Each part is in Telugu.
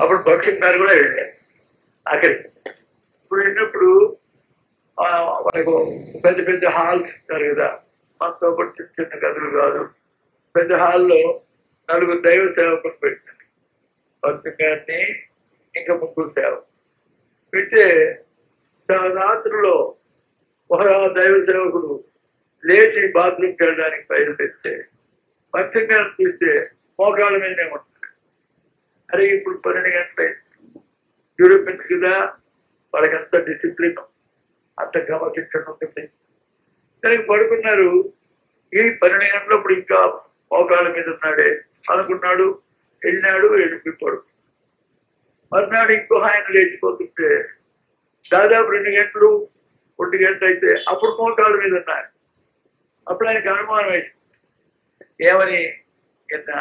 అప్పుడు భక్ష్యం గారు కూడా వెళ్ళారు అక్కడికి. ఇప్పుడు వెళ్ళినప్పుడు మనకు పెద్ద పెద్ద హాల్స్ ఇస్తారు కదా, మనతో పాటు చిన్న చిన్న గదులు కాదు, పెద్ద హాల్లో 4 దైవ సేవకులు పెట్టారు. భక్ష్యం గారిని ఇంకా 3 సేవ పెడితే రాత్రిలో ఒక దైవ సేవకుడు లేచి బాత్రూమ్కి వెళ్ళడానికి బయలుపెడితే భక్ష్యం గారిని చూస్తే మోకాళ్ళ మీదనే ఉంటుంది. అరే ఇప్పుడు 12 గంటలు యూరోపియన్స్ కదా, వాళ్ళకి అంత డిసిప్లిన్, అంత క్రమశిక్షణ ఉంటుంది. సరే పడుకున్నారు. ఈ 12 గంటలప్పుడు ఇంకా మోకాళ్ళ మీద ఉన్నాడే అనుకున్నాడు. వెళ్ళినాడు, వెళ్ళిపోయాడు. మర్నాడు ఇంకో ఆయన లేచిపోతుంటే దాదాపు 2 గంటలు 1 గంట అయితే అప్పుడు మోకాళ్ళ మీద ఉన్నారు. అప్పుడు ఆయనకు అనుమానం వేసింది, ఏమని నిన్న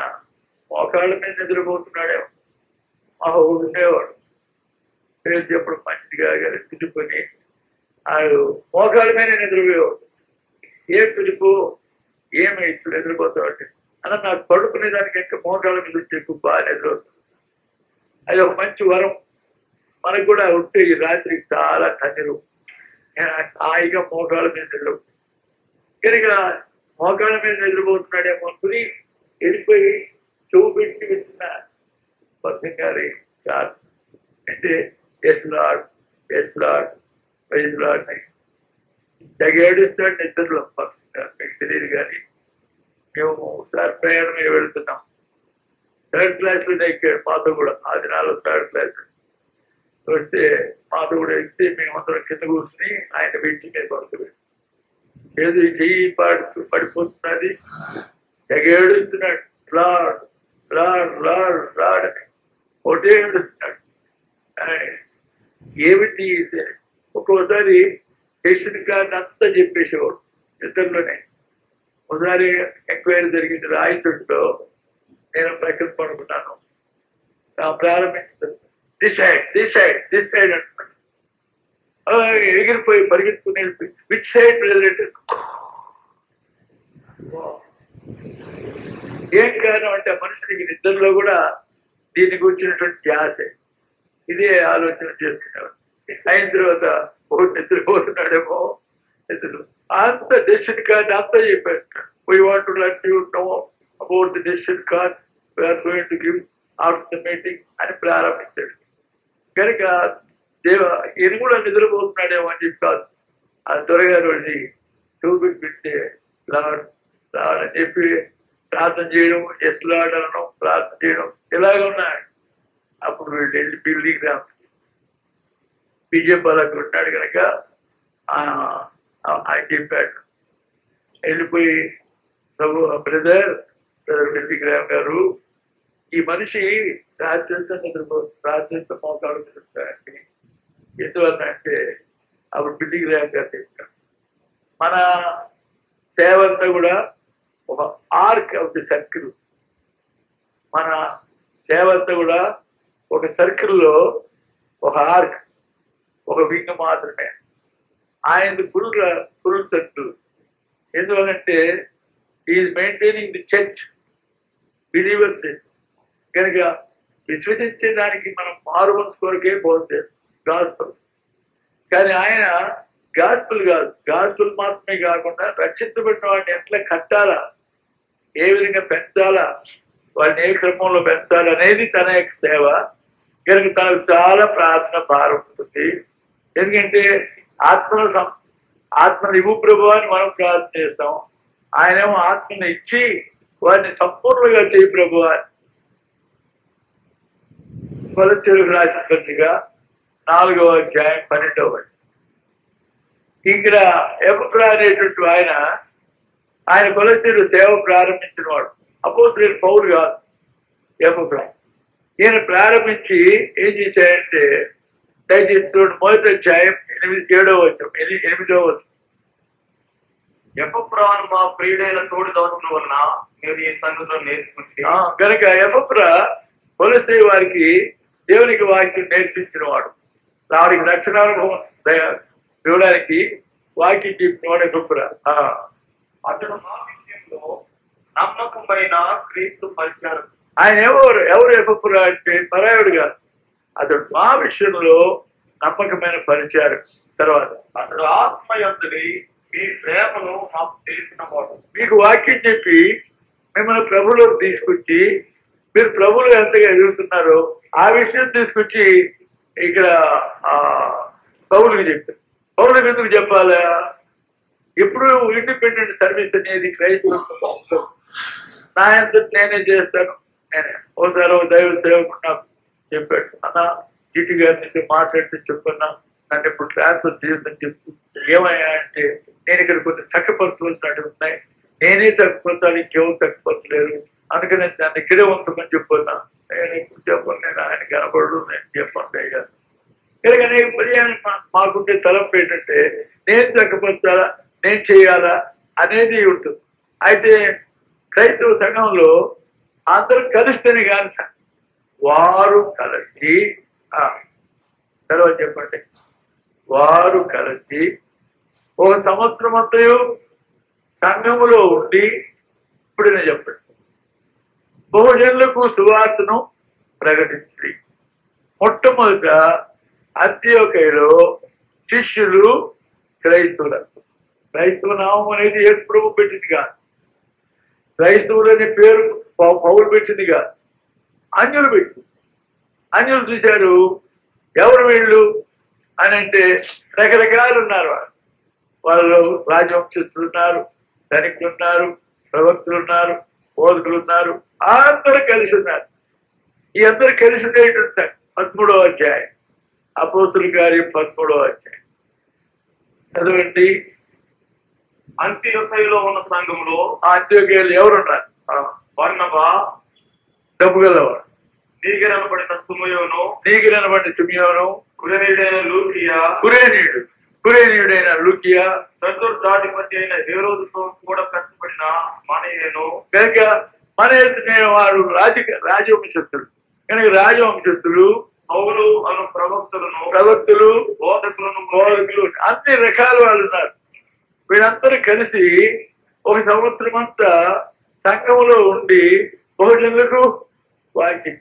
మోకాళ్ళ మీద నిద్రపోతున్నాడేమో. ఉండేవాడు పేరు చెప్పడం మంచిగా పిలుపుకొని ఆడు మోకాళ్ళ మీద నిద్రపోయేవాడు. ఏం పిలుపు, ఏమి ఇప్పుడు నిద్రపోతాడు అలా నాకు పడుకునే దానికి ఇంకా మోకాళ్ళ మీద వచ్చే బాగా నిద్రపోతుంది. అది ఒక మంచి వరం మనకు కూడా ఉంటే ఈ రాత్రికి చాలా కన్నీరు హాయిగా మోకాళ్ళ మీద నిద్ర కనుక మోకాళ్ళ మీద నిద్రపోతున్నాడేమో అనుకుని వెళ్ళిపోయి చెవు పెట్టి వింటున్న భక్ష్యం గారి అంటే yes Lord yes Lord wise Lord తెగ ఏడుస్తాడు నిద్రలో. మీకు తెలియదు కానీ మేము ఒకసారి ప్రయాణం మీద వెళ్తున్నాం. 3rd క్లాస్లో ఎక్కాడు మాతో కూడా. ఆ దినాల్లో 3rd క్లాస్ వస్తే మాతో కూడా ఎక్కితే మేమందరం కింద కూర్చుని ఆయన వెంటి మీద పడుతుంది. ఏదో చెయ్యి పడిపోతున్నది, తెగ ఏడుస్తున్నాడు. లార్డ్ లార్డ్ లార్డ్ లార్డ్ అని ఒకటే ఏడుస్తున్నాడు. ఏమిటి ఒక్కోసారి పేషెంట్ గారిని అంతా చెప్పేసేవాడు నిద్రలోనే. ఒకసారి ఎంక్వైరీ జరిగింది రాయచోట్లో, నేను ప్రక్కన పడుకున్నాను. ప్రారంభించాను డిసైడ్ డిసైడ్ డిసైడ్ అంటున్నాడు. ఎగిరిపోయి పరిగెత్తుకుని వెళ్ళిపోయి విచ్ సైడ్ ప్రెసిడెంట్. ఏం కారణం అంటే మనుషులకి నిద్రలో కూడా దీన్ని గురించినటువంటి ధ్యాస, ఇదే ఆలోచన చేస్తున్నాడు. అయిన తర్వాత నిద్రపోతున్నాడేమో, అంత డెసిషన్ కార్డ్ అంతా చెప్పాడు. We want to let you know about the decision card we are going to give after the meeting అని ప్రారంభించాడు. కనుక ఈయన కూడా నిద్రపోతున్నాడేమో అని చెప్పి కాదు, ఆ దొరగారు వెళ్ళి చూపికి పెడితే లార్డ్ లార్డ్ అని చెప్పి ప్రార్థన చేయడం, ఎస్ లార్డ్ అనడం, ప్రార్థన చేయడం ఇలాగ ఉన్నాయి. అప్పుడు వీళ్ళు వెళ్ళి బిల్డింగ్ రా బీజేపీ ఉన్నాడు కనుక ఆయన చెప్పాడు. వెళ్ళిపోయి బ్రదర్ బిల్డింగ్ రామ్ గారు, ఈ మనిషి రాత్రి మోకాలు ఉంటాడండి. ఎందువల్ల అంటే అప్పుడు బిల్డింగ్ రామ్ గారు చెప్పాడు, మన సేవ అంతా కూడా ఒక ఆర్క్ ఆఫ్ ది సర్కిల్. మన సేవ అంతా కూడా ఒక సర్కిల్లో ఒక ఆర్క్, ఒక వింగ్ మాత్రమే. ఆయన ఫుల్ సర్కిల్. ఎందువల్లంటే is maintaining the church believers. కనుక విశ్వసించే దానికి మనం మారుమనసు కొరకే పోతే గాస్పుల్. కానీ ఆయన గాస్పుల్ కాదు, గాస్పుల్ మాత్రమే కాకుండా రక్షించబడిన వాడిని ఎట్లా కట్టాలా, ఏ విధంగా పెంచాలా, వాడిని ఏ క్రమంలో పెంచాలనేది తన యొక్క సేవ. కనుక తనకు చాలా ప్రార్థన భారం ఉంటుంది. ఎందుకంటే ఆత్మను ఇవ్వు ప్రభు అని మనం ప్రార్థన చేస్తాం. ఆయనేమో ఆత్మను ఇచ్చి వారిని సంపూర్ణంగా చేయి ప్రభు అని. కొలొస్సీయులకు రాసిన పత్రిక 4వ అధ్యాయం 12వ వచనం. ఇక్కడ ఎపఫ్రా అనేటువంటి ఆయన కొలొస్సీయులు సేవ ప్రారంభించిన వాడు. అపోస్తలుడైన పౌలు కాదు, ఎపఫ్రా. ఈయన ప్రారంభించి ఏం చేశాడంటే దయచేసి 1వ అధ్యాయం 8వ వచనం. ఎపఫ్రాను మా ప్రియుడైన తోడు దోషుల వలన మీరు ఈ సంగతిలో నేర్చుకుంటే కనుక ఎపఫ్రా కొలొస్సీ వారికి దేవునికి వాక్యం నేర్పించిన వాడు. వాడికి రక్షణానుభవం ఇవ్వడానికి వాక్యం చెప్పిన వాడు ఎపఫ్రా. అతడు మా విషయంలో నమ్మకమైన క్రీస్తు పరిచారం. ఆయన ఎవరు ఎపఫ్రా అంటే పరాయుడు కాదు, అతడు మా విషయంలో నమ్మకమైన పరిచారు. తర్వాత అతడు ఆత్మయంతుడి మీ ప్రేమను మాకు తెలిసిన వాడు. మీకు వాక్యం చెప్పి మిమ్మల్ని ప్రభులోకి తీసుకొచ్చి మీరు ప్రభులు ఎంతగా ఎదుగుతున్నారో ఆ విషయం తీసుకొచ్చి ఇక్కడ పౌరులకు చెప్పారు. పౌరులకు ఎందుకు చెప్పాలా? ఎప్పుడు ఇండిపెండెంట్ సర్వీస్ అనేది క్రైస్తవ నా ఎంత నేనే చేస్తాను. నేనే ఓసారి దైవ సేవకు నాకు చెప్పాడు, అన్న జిటి గారి నుంచి మాట్లాడితే చెప్పున్నా నన్ను ఇప్పుడు ట్రాన్స్ఫర్ చేయొద్దని చెప్పు. ఏమయ్యా అంటే నేను ఇక్కడ కొన్ని చక్కపరచవలసినట్టు ఉన్నాయి, నేనే చక్కపరచాలి, ఇంకెవరు చక్కపరచలేరు, అందుకని దాన్ని ఇక్కడే ఉంటుందని చెప్పున్నా. నేను ఇప్పుడు చెప్పను, నేను ఆయన కనపడదు, నేను చెప్పండి అయ్యా. కానీ పర్యాయం మాకుంటే తలంపు ఏంటంటే నేను చక్కపరచాలా, నేను చేయాలా అనేది ఉంటుంది. అయితే క్రైస్తవ సంఘంలో అందరూ కలిస్తేనే కానీ వారు కలిసి తర్వాత చెప్పండి, వారు కలిసి ఒక సంవత్సరం అంతయు సంఘములో ఉండి ఇప్పుడైనా చెప్పండి బహుజనులకు సువార్తను ప్రకటించి మొట్టమొదట అంత్యోకయలో శిష్యులు క్రైస్తవులకు. క్రైస్తవ నామం అనేది యేసు ప్రభువు పెట్టింది కాదు, క్రైస్తవులు అనే పేరు పౌలు పెట్టింది కాదు, అన్యులు పెట్టి. అన్యులు చూశారు ఎవరు వీళ్ళు అని అంటే రకరకాలు ఉన్నారు. వాళ్ళు రాజవంశస్థులు ఉన్నారు, ధనికులు ఉన్నారు, ప్రవక్తులు ఉన్నారు, బోధకులు ఉన్నారు, అందరూ కలిసి ఉన్నారు. ఈ అందరూ కలిసి ఉండేటువంటి 13వ అధ్యాయం అపోస్తుల కార్యం 13వ అధ్యాయం చదవండి. అంత్యోకయలో ఉన్న సంఘంలో ఆ అంత్యోకయలు ఎవరున్నారు? బర్నబా, డబ్బు గలవాడు, నీగిరనబడిన సుమియోను, కురేనీయుడైన లూకియా, కురేనీయుడైన లూకియా, చతుర్థాధిపతి అయిన హేరోదుతో కూడా కష్టపడిన మనయేను. కనుక మన వారు రాజవంశస్థులు. కనుక రాజవంశస్థులు పౌలు అను ప్రవక్తులు బోధకులు అన్ని రకాల వాళ్ళు ఉన్నారు. వీళ్ళందరూ కలిసి ఒక సంవత్సరం అంతా సంఘంలో ఉండి బహుజనులకు వాక్యం.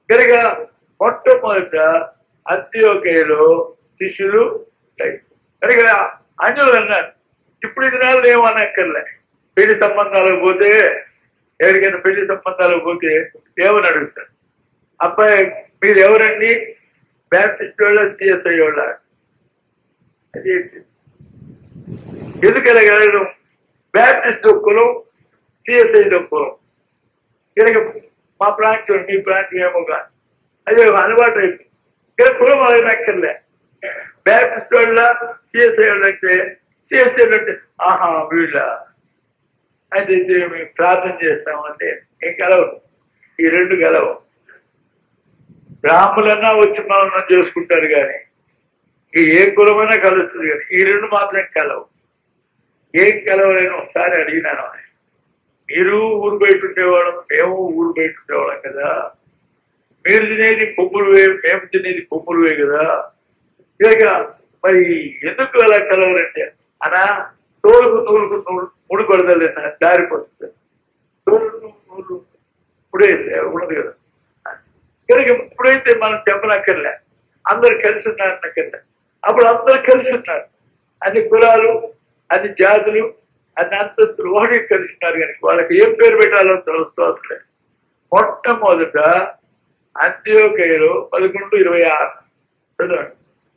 కనుక మొట్టమొదట అంత్యోకయలో శిష్యులు. కనుక అన్యులు అన్నారు. ఇప్పుడు దినాల్లో ఏమనక్కర్లే. పెళ్లి సంబంధాలకు పోతే ఎవరికైనా పెళ్లి సంబంధాలకు పోతే ఏమని అడుగుతారు? అబ్బాయి మీరు ఎవరండి? బ్యాప్టిస్ట్ వాళ్ళ, సిఎస్ఐ వాళ్ళ? అది ఎందుకనగలడం? బ్యాప్టిస్ట్ కులం, సిఎస్ఐ కులం. కనుక మా ప్రాంతం మీ ప్రాంతం ఏమో కాదు, అదే అలవాటు అయిపోయింది. ఇక్కడ కులం అడగనక్కర్లే. బ్యాప్టిస్ట్ వాళ్ళ, సిఎస్ఐ వాళ్ళంటే సిఎస్ఐ అంటే ఆహా వీళ్ళ అయితే మేము ప్రార్థన చేస్తామంటే ఏం కలవదు. ఈ రెండు కలవు. బ్రాహ్మణులన్నా వచ్చి మనం చేసుకుంటారు కానీ ఏ కులమైనా కలుస్తుంది కానీ ఈ రెండు మాత్రం కలవు. ఏం కలవలేని ఒకసారి అడిగినాను, మీరు ఊరు బయట ఉండేవాళ్ళం, మేము ఊరు బయట ఉండేవాళ్ళం కదా, మీరు తినేది కొమ్ములువే, మేము తినేది కొమ్ములువే కదా, ఇక మరి ఎందుకు అలా కలవరంటే అనా తోలుకు ముడి కొడదలే దారిపోతుంది. తోలు నూలు ఇప్పుడే ఉండదు కదా. కనుక ఇప్పుడైతే మనం చెప్పనక్కర్లే, అందరు కలిసి ఉన్నారనక్కర్లే. అప్పుడు అందరు కలిసి ఉన్నారు. అన్ని కులాలు, అన్ని జాతులు, అన్ని అంతస్తులు ఒకటి కలిసి ఉన్నారు. కానీ వాళ్ళకి ఏం పేరు పెట్టాలో తెలుసుకోవట్లేదు. మొట్టమొదట అంత్యోకయలో 11:26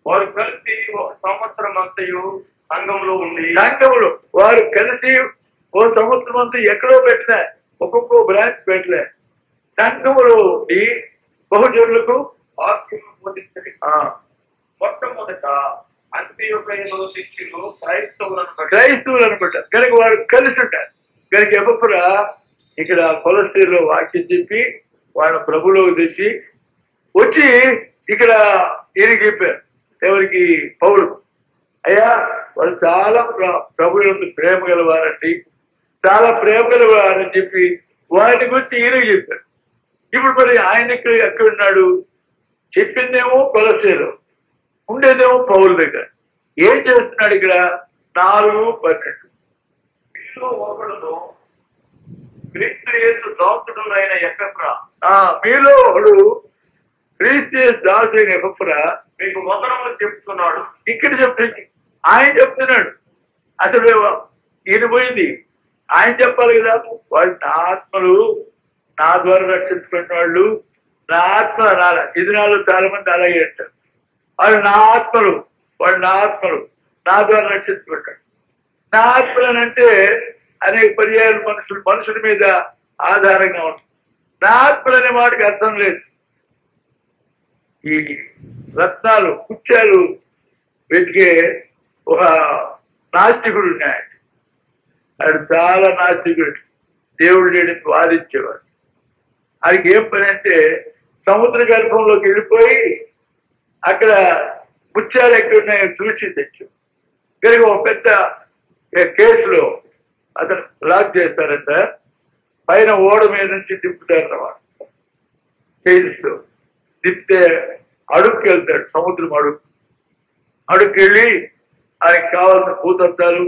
వారు కలిసి ఒక సంవత్సరం అంతయు సంఘంలో వారు కలిసి ఓ సంవత్సరం అంతా ఎక్కడో పెట్టలే, ఒక్కొక్క బ్రాంచ్ పెట్టలే, సంఘంలో ఉండి బహుజనులకు వాక్యము బోధించండి. మొట్టమొదట అంత్యోకయలో శిష్యులు క్రైస్తవులు అనమాట. కనుక వారు కలిసి ఉంటారు. కనుక ఎప్పుడు ఇక్కడ కొలస్ట్రీలో వాక్యం చెప్పి వాళ్ళ ప్రభులోకి తెచ్చి వచ్చి ఇక్కడ ఈయనకి చెప్పారు. ఎవరికి? పౌలు. అయ్యా వాళ్ళు చాలా ప్రభువుల ప్రేమ గలవారండి, చాలా ప్రేమ గలవారని చెప్పి వారి గురించి ఈయనకి చెప్పారు. ఇప్పుడు మరి ఆయన ఎక్కడున్నాడు? చెప్పిందేమో కొలస్ట్రీలో, ఉండేదేమో పౌలు దగ్గర. ఏం చేస్తున్నాడు ఇక్కడ? 4:12 మీలో ఒకడును క్రీస్తు యేసు దాసుడు అయిన ఎపెఫ్రా. మీలో ఒకడు క్రీస్తు దాసు అయిన ఎపఫ్రా మీకు వందనములు చెప్తున్నాడు. ఇక్కడ చెప్తుంది, ఆయన చెప్తున్నాడు. అసలు ఈయన పోయింది ఆయన చెప్పాలి కదా. వాళ్ళు నా ఆత్మలు నా ద్వారా రక్షించుకున్న వాళ్ళు, నా ఆత్మ రాల. ఇది నాలో చాలా మంది అలాగే అంటారు. వాళ్ళు నా ఆత్మలు, వాళ్ళు నా ఆత్మలు నా ద్వారా రక్షించుకుంటాడు. నా ఆత్మలనంటే అనేక పర్యాయాలు మనుషుల మీద ఆధారంగా ఉంటుంది. నా ఆత్మలు అనే మాటకి అర్థం లేదు. ఈ రత్నాలు కుచ్చాలు వెతికే ఒక నాస్తికుడు ఉన్నాడు. ఆయన చాలా నాస్తికుడు, దేవుడు లేడని వాదించేవాడు. ఆయనకి ఏం పని అంటే సముద్ర గర్భంలోకి వెళ్ళిపోయి అక్కడ ముత్యాలు ఎక్కడున్నాయో చూసి తెచ్చు. కనుక ఒక పెద్ద కేసులో అతను లాక్ చేస్తారంట. పైన ఓడ మీద నుంచి దింపుతారన్నమాట. కేసులో దింపితే అడుగుకి వెళ్తాడు, సముద్రం అడుగుకి వెళ్ళి ఆయనకి కావాల్సిన భూతత్వాలు,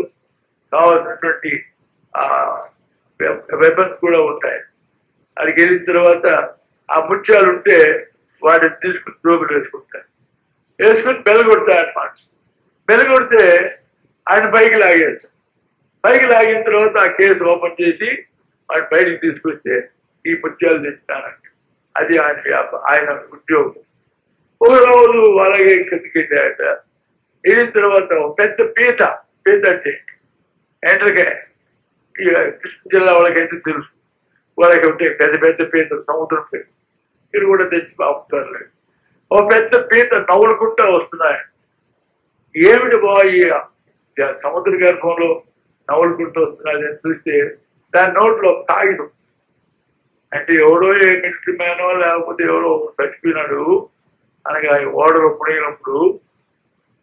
కావాల్సినటువంటి వెపన్స్ కూడా ఉంటాయి. అక్కడికి వెళ్ళిన తర్వాత ఆ ముత్యాలు ఉంటే వాటిని తీసుకుని జోబులు వేసుకుని బెలగొడతాయన్నమాట. బెలగొడితే ఆయన పైకి లాగేస్తాడు. పైకి లాగిన తర్వాత ఆ కేసు ఓపెన్ చేసి వాడి బయటికి తీసుకొస్తే ఈ ముత్యాలు తెచ్చినానంట. అది ఆయన ఆయన ఉద్యోగం. ఒక రోజు అలాగే కిందకి వెళ్ళాయట. వెళ్ళిన తర్వాత పెద్ద పీత అంటే ఎంటకాయ, కృష్ణ జిల్లా వాళ్ళకైతే తెలుసు. వాళ్ళకి ఉంటే పెద్ద పెద్ద పీతలు, సముద్రం పీత మీరు కూడా తెచ్చి పంపుతారు. ఓ పెద్ద పీత నవ్వులుకుంటా వస్తున్నాయి. ఏమిటి బాయ్ సముద్ర గర్భంలో నవ్వులుకుంటూ వస్తున్నాయి అని చూస్తే దాని నోట్లో కాగితం. అంటే ఎవడో ఏ మిలిటరీ మ్యానో లేకపోతే ఎవరో చచ్చిపోయినాడు అనగా ఓడలో పుడిగినప్పుడు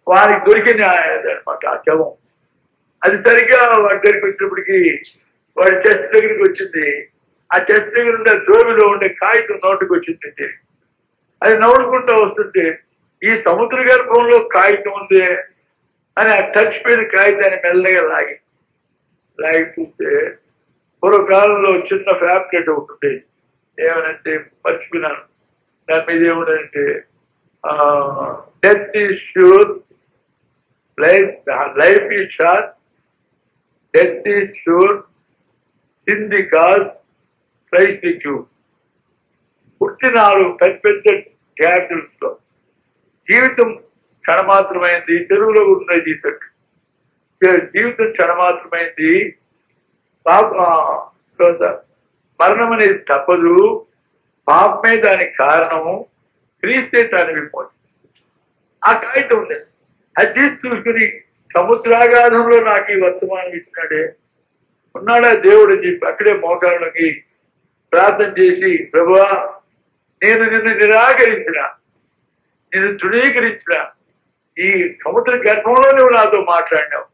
వారికి దొరికింది అనమాట ఆ శవం. అది సరిగ్గా వాడి దగ్గరికి వచ్చినప్పటికీ వాడి చెస్ట్ దగ్గరికి వచ్చింది. ఆ చెస్ట్ దగ్గర ఉండే జోబిలో ఉండే కాగితం నోటికి వచ్చింది. అది నవ్వుకుంటూ వస్తుంటే ఈ సముద్ర గర్భంలో కాగితం ఉంది అని ఆ చచ్చిపోయిన కాగితాన్ని మెల్లగా లాగి చూస్తే పూర్వకాలంలో చిన్న ఫ్యాబ్లెట్ ఒకటి ఉండేది. ఏమనంటే మర్చిపోయినాను, దాని మీద ఏముందంటే death is sure, life is short, death is sure, in the cause, Christ the cure. పుట్టినారు పెద్ద పెద్ద క్యాపిటల్స్ లో. జీవితం క్షణమాత్రమైంది. తెలుగులో ఉన్నది జీవితం క్షణమాత్రమైంది. మరణం అనేది తప్పదు. పాపమే దానికి కారణము, క్రీస్తే దాని విమోచన. ఆ కాగితం ఉంది. అది తీసి చూసుకుని సముద్రాగాధంలో నాకు ఈ వర్తమానం ఇచ్చినాడే, ఉన్నాడా దేవుడు అని చెప్పి అక్కడే మోకాళ్ళకి ప్రార్థన చేసి, ప్రభువా నేను నిన్ను నిరాకరించిన, నిన్ను తృణీకరించిన, ఈ సముద్ర గర్భంలో నువ్వు నాతో మాట్లాడినావు.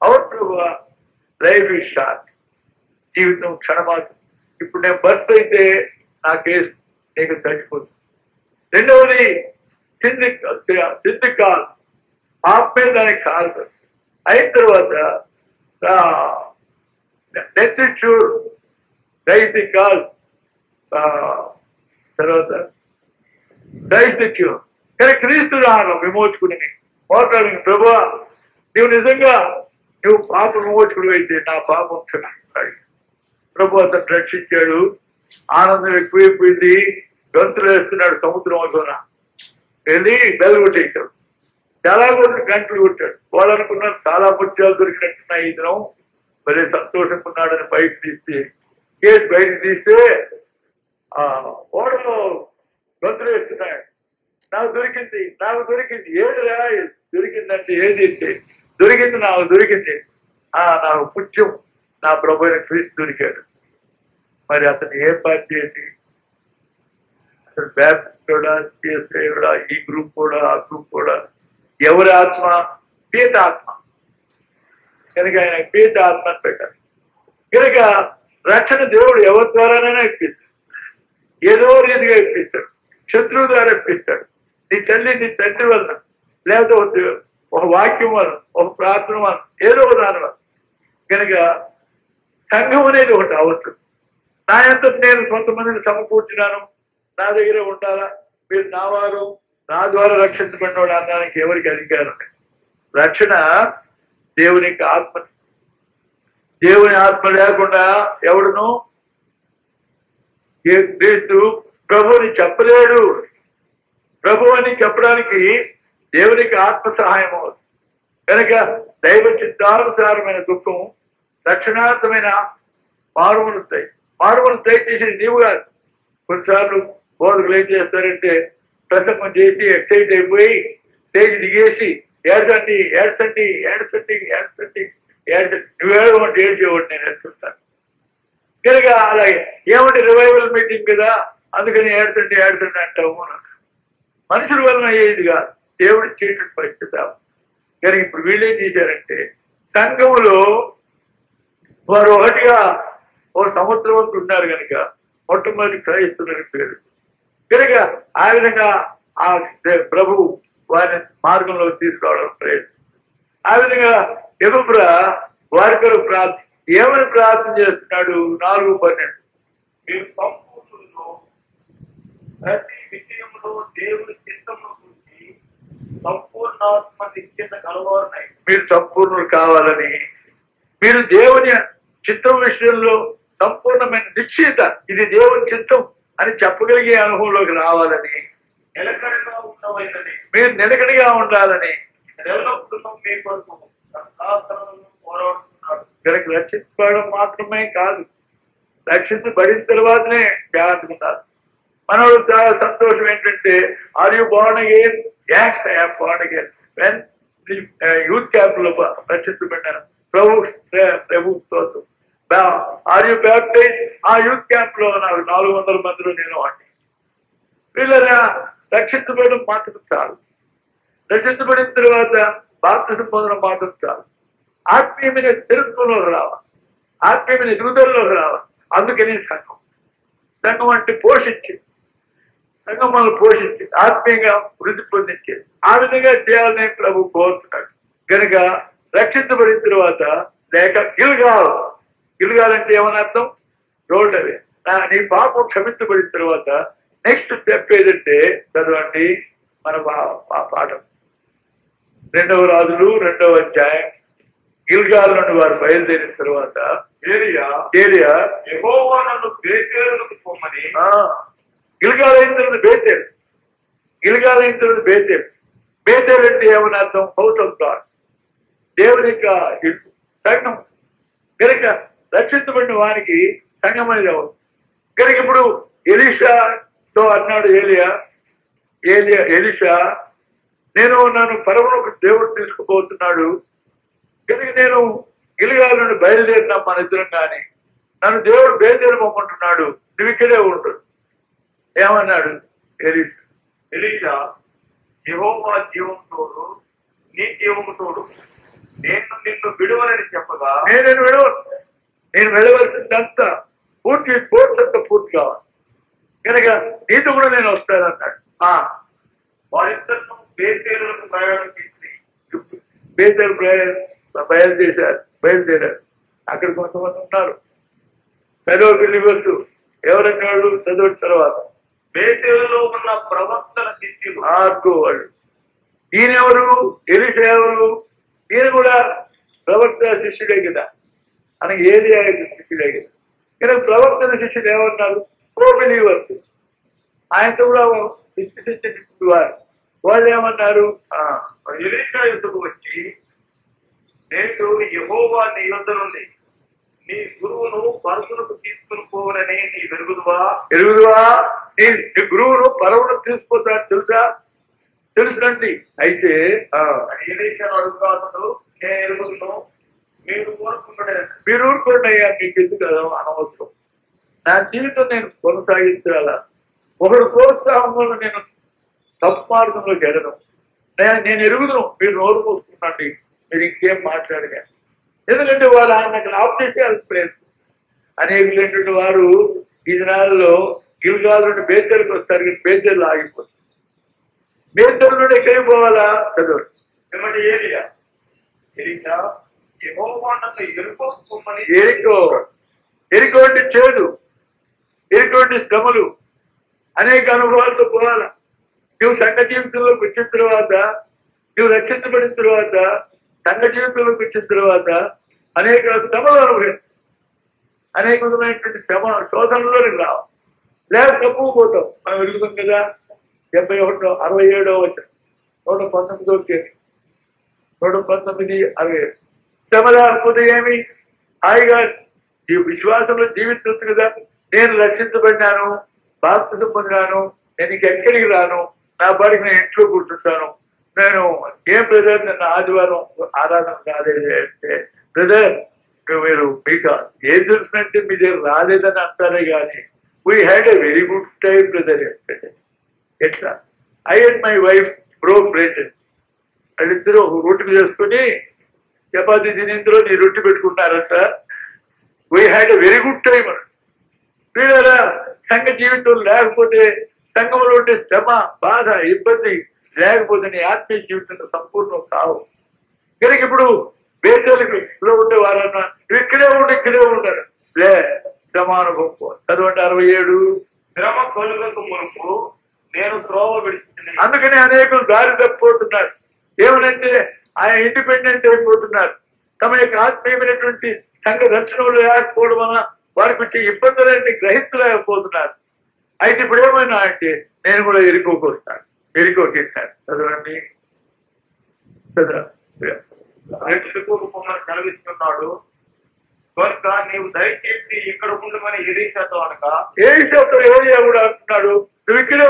అవును ప్రభువా, లైఫ్ ఈజ్ షార్ట్, జీవితం క్షణమాత్రం. ఇప్పుడు నేను బర్త్ అయితే నా కేసు నీకు చచ్చిపోతుంది. రెండవది సిద్ధి కాల్, పాపమే దానికి కాదు. అయిన తర్వాత death is sure, dies the call, తర్వాత డైస్ ది క్యూర్. కానీ క్రీస్తు రాను విమోచుకుని మోకాళ్ళని, ప్రభువా నువ్వు నిజంగా నువ్వు పాప విమోచకుడు అయితే నా పాపం క్షమిస్తాడు. ప్రభు అతను రక్షించాడు. ఆనందం ఎక్కువైపోయింది. గంతులు వేస్తున్నాడు సముద్రం వల్ల. వెళ్ళి బెల్లగొట్టేశాడు. చాలా రోజులు గంటలు కొట్టాడు. వాళ్ళు అనుకున్నారు చాలా ముత్యాలు దొరికినట్టున్నాయి ఈ దినం, మరి సంతోషంగా ఉన్నాడని బయటకు తీస్తే, కేసు బయటకు తీస్తే ఓడలో గంతులు వేస్తున్నాడు. నాకు దొరికింది, నాకు దొరికింది. ఏదిరా దొరికిందంటే ఏది ఇస్తే దొరికింది, నాకు దొరికింది. నాకు పుత్యం నా ప్రభు అయిన క్రీస్తు దొరికాడు. మరి అతను ఏ పార్టీ ఏంటి? అతను బ్యాప్టిస్ట్ కూడా, సిఎస్ఐ కూడా, ఈ గ్రూప్ కూడా, ఆ గ్రూప్ కూడా. ఎవరి ఆత్మ? పీత ఆత్మ. కనుక ఆయన పీత ఆత్మని పెట్టారు. కనుక రక్షణ దేవుడు ఎవరి ద్వారానైనా ఇప్పిస్తాడు. ఏదో రీతిగా ఇప్పిస్తాడు. శత్రువు ద్వారా ఇప్పిస్తాడు. నీ తల్లి నీ తండ్రి వల్ల, లేకపోతే ఒక వాక్యం వల్ల, ఒక ప్రార్థన వల్ల, ఏదో ఒక దాని వల్ల. కనుక సంఘం అనేది ఒకటి అవసరం. నా ఎంత నేను కొంతమందిని సమకూర్చినాను, నా దగ్గర ఉండాలా, మీరు నా వారు, నా ద్వారా రక్షించబడినవాడు అనడానికి ఎవరికి అధికారం లేదు. రక్షణ దేవునికి ఆత్మ. దేవుని ఆత్మ లేకుండా ఎవడును క్రీస్తు ప్రభువుని చెప్పలేడు. ప్రభు అని చెప్పడానికి దేవునికి ఆత్మ సహాయం అవుతుంది. కనుక దైవ చిత్తానుసారమైన దుఃఖం, రక్షణార్థమైన మారుమను దయచేసి నీవు కాదు. కొన్నిసార్లు బోధకులు ఏం చేస్తారంటే ప్రసంగం చేసి ఎక్సైట్ అయిపోయి స్టేజ్ దిగేసి ఏడ్చండి నువ్వేమంటే ఏడ్చేవాడు నేను ఏడుస్తుంటాను. కనుక అలాగే ఏమంటే రివైవల్ మీటింగ్ కదా అందుకని ఏడ్చండి అంటావు. మనుషుల వలన అయ్యేది కాదు, దేవుడు చేయటం పరిస్థితి. కనుక ఇప్పుడు వీళ్ళేం చేశారంటే సంఘములో వారు ఒకటిగా ఓ సంవత్సరం వరకు ఉన్నారు కనుక మొట్టమొదటి క్రైస్తులని పేరు. కనుక ఆ విధంగా ఆ ప్రభు వారిని మార్గంలో తీసుకురావడం ప్రయత్నం. ఆ విధంగా ఎగుప్ర వారి కొరకు ప్రార్థన ఏమని ప్రార్థన చేస్తున్నాడు? 4:12 మీరు సంపూర్ణులను ప్రతి విషయంలో దేవుని చిత్తమును గురించి సంపూర్ణాత్మ నిశ్చయత కలవారునై. మీరు సంపూర్ణులు కావాలని, మీరు దేవుని చిత్తం విషయంలో సంపూర్ణమైన నిశ్చయిత, ఇది దేవుని చిత్తం అని చెప్పగలిగే అనుభవంలోకి రావాలని, నిలకడగా ఉండవలెనని, మీరు నిలకడగా ఉండాలని ఎల్లప్పుడూ మీ కొరకు పోరాడుతున్నాడు. కనుక రక్షించుకోవడం మాత్రమే కాదు, రక్షించబడిన తర్వాతనే జాగ్రత్తగా ఉండాలి. మనోడు చాలా సంతోషం ఏంటంటే are you born again? Yes I am born again. When youth camp లో రక్షించబడ్డాను. ప్రభుత్వం ఆర్ యూ బ్యాప్టైజ్? ఆ యూత్ క్యాంప్ లో నాకు 400 మందిలో నేను అండి. వీళ్ళరా రక్షించబడడం మాత్రం చాలు. రక్షించబడిన తర్వాత బాప్తిసం పొందడం మాత్రం చాలు. ఆత్మీయమైన స్థిరత్వంలోకి రావాలి, ఆత్మీయమైన ఎదుగుదలలోకి రావాలి. అందుకని సంఘం అంటే పోషించింది. సంఘం మనల్ని పోషించింది, ఆత్మీయంగా వృద్ధి పొందించేది. ఆ విధంగా చేయాలని ప్రభు కోరుతున్నాడు. కనుక రక్షించబడిన తర్వాత లేక గిల్గాలంటే ఏమని అర్థం? రోడ్ అవే. నీ పాపం క్షమించబడిన తర్వాత నెక్స్ట్ స్టెప్ ఏదంటే చదవండి మన పాఠం 2వ రాజులు 2వ అధ్యాయం. గిల్గాల్ నుండి వారు బయలుదేరిన తర్వాత ఏలియా యెహోవా నన్ను బేతేలుకు పొమ్మని. గిల్గాల్ అయిన తర్వాత బేతేల్ అంటే ఏమని అర్థం? హౌస్ ఆఫ్ గాడ్, దేవుని యొక్క సంఘం. కనుక రక్షించబడిన వారికి సంఘం అనేది అవుతుంది. కనుక ఇప్పుడు ఎలీషాతో అన్నాడు ఎలీషా, నేను నన్ను పరమునకు దేవుడు తీసుకుపోతున్నాడు కనుక నేను గిల్గాల్ నుండి బయలుదేరినా మన ఇద్దరం కానీ నన్ను దేవుడు బేతేలు పొమ్మంటున్నాడు, నువ్వు ఇక్కడే ఉండు. ఏమన్నాడు ఎలీషా? యెహోవా జీవం తోడు, నీ జీవము తోడు, నేను నిన్ను విడువలని చెప్పగా నేను వెళ్ళవలసిందంతా పూర్తి కావాలి. కనుక నీతో కూడా నేను వస్తానన్నాడు. వారిద్దరు బేతేలులకు ప్రయాణం చేసి బేతేలు బయలుదేరారు. అక్కడ కొంతమంది ఉన్నారు పెద్ద బిలీవర్స్. ఎవరన్నాడు చదివిన తర్వాత? బేతేలులో ఉన్న ప్రవక్తల శిష్యులు. వాళ్ళు ఈయనెవరు? ఎలీషా ఎవరు? ఈయన కూడా ప్రవక్త శిష్యుడే కదా, అనగా ఏలియా శిష్యుడే కదా. కనుక ప్రవక్తల శిష్యులు ఏమన్నారు? Pro believers. ఆయనతో కూడా శిష్యుడు వాళ్ళు ఏమన్నారు? ఎలీషా యుద్ధకు వచ్చి, నేను యెహోవా నీ యొద్ద నుండి నీ గురువును పరమునకు తీసుకుని పోవనని నీ ఎరుగుదువా? నీ గురువును పరమునకు తీసుకుపోతాను తెలుసునండి. అయితే ఎలీషాను అడుగుతాడు, నేను ఎరుగుదును, మీరు ఊరుకోండి అయ్యా, మీకు ఎందుకు కదా అనవసరం. నా జీవితం నేను కొనసాగించాలా? ఒకడు ప్రోత్సాహం వల్ల నేను తప్మార్గంలో జరగడం. నేను ఎరుగుదును, మీరు నోరు పోసుకున్నాండి, మీరు ఇంకేం మాట్లాడగా. ఎందుకంటే వాళ్ళు ఆయనకు ఆఫ్ చేసేయాలి ప్రయత్నం. అనేకులైనటువంటి వారు ఈ దినాల్లో గిల్గాల్ నుండి బేతేలుకి వస్తారు, కానీ బేతేలు ఆగిపోతుంది. బేతేలు నుండి ఎక్కడికి పోవాలా? చదవండి. ఏమంటే ఎలీషా యెహోవా నన్ను ఎరుకోకు పొమ్మని. ఎరుకో అంటే చేదు, ఎరుకో అంటే శ్రమలు, అనేక అనుభవాలతో పోవాలా. నువ్వు సంఘ జీవితంలోకి వచ్చిన తర్వాత, నువ్వు రక్షించబడిన తర్వాత, సంఘ జీవితంలోకి వచ్చిన తర్వాత అనేక శ్రమలు అనుభవించు, అనేక విధమైనటువంటి శ్రమ శోధనలోకి రావు, లేక తప్పుకు పోతాం. మనం వెలుగుతాం కదా. 71 67 వచ్చిన 119 వచ్చేది 119 60 శ్రమ లేకపోతే ఏమి? హాయిగా ఈ విశ్వాసంలో జీవించవచ్చు కదా. నేను రక్షించబడినాను, బాప్తిసం పొందినాను, నేను ఎక్కడికి రాను, నా పాటికి నేను ఇంట్లో కూర్చుంటాను. నేను ఏం బ్రదర్ నిన్న ఆదివారం ఆరాధన రాలేదు అంటే, బ్రదర్ మీరు మీకు ఏం తెలిసినట్టే మీ దగ్గర రాలేదని అంటారే కానీ we had a very good time brother. ఎట్లా? I and my wife broke bread. వాళ్ళిద్దరూ రొట్టెలు చేసుకుని చపాతీ తినేందులో నీ రొట్టె పెట్టుకున్నారంట. We had a very good time. వీళ్ళరా సంఘ జీవితం లేకపోతే, సంఘంలో ఉండే శ్రమ, బాధ, ఇబ్బంది లేకపోతే నీ ఆత్మీయ జీవితంలో సంపూర్ణం కావు. కనుక ఇప్పుడు బేతలకు ఉండే వారన్నా ఇక్కడే ఉంటారు. లే శ్రమానుభవం. చదవండి 67. శ్రమ కలుగక మునుపు నేను త్రోవ విడిచింది. అందుకని అనేకులు దారి తప్పిపోతున్నారు. ఏమనంటే ఆయన ఇండిపెండెంట్ అయిపోతున్నారు. తమ యొక్క ఆత్మీయమైనటువంటి సంఘ దర్శనంలో లేకపోవడం వలన వారికి వచ్చే ఇబ్బందులన్నీ గ్రహించలేకపోతున్నారు. అయితే ఇప్పుడు ఏమైనా అంటే నేను కూడా ఎరుకోకొస్తాను, ఎరుకోకిస్తాను. చదవండి. కలిగిస్తున్నాడు కనుక నీవు దయచేసి ఇక్కడ ఉండమని ఎలీషాతో అనగా, ఎలీషాతో ఏలియా కూడా అంటున్నాడు, నువ్వు ఇక్కడే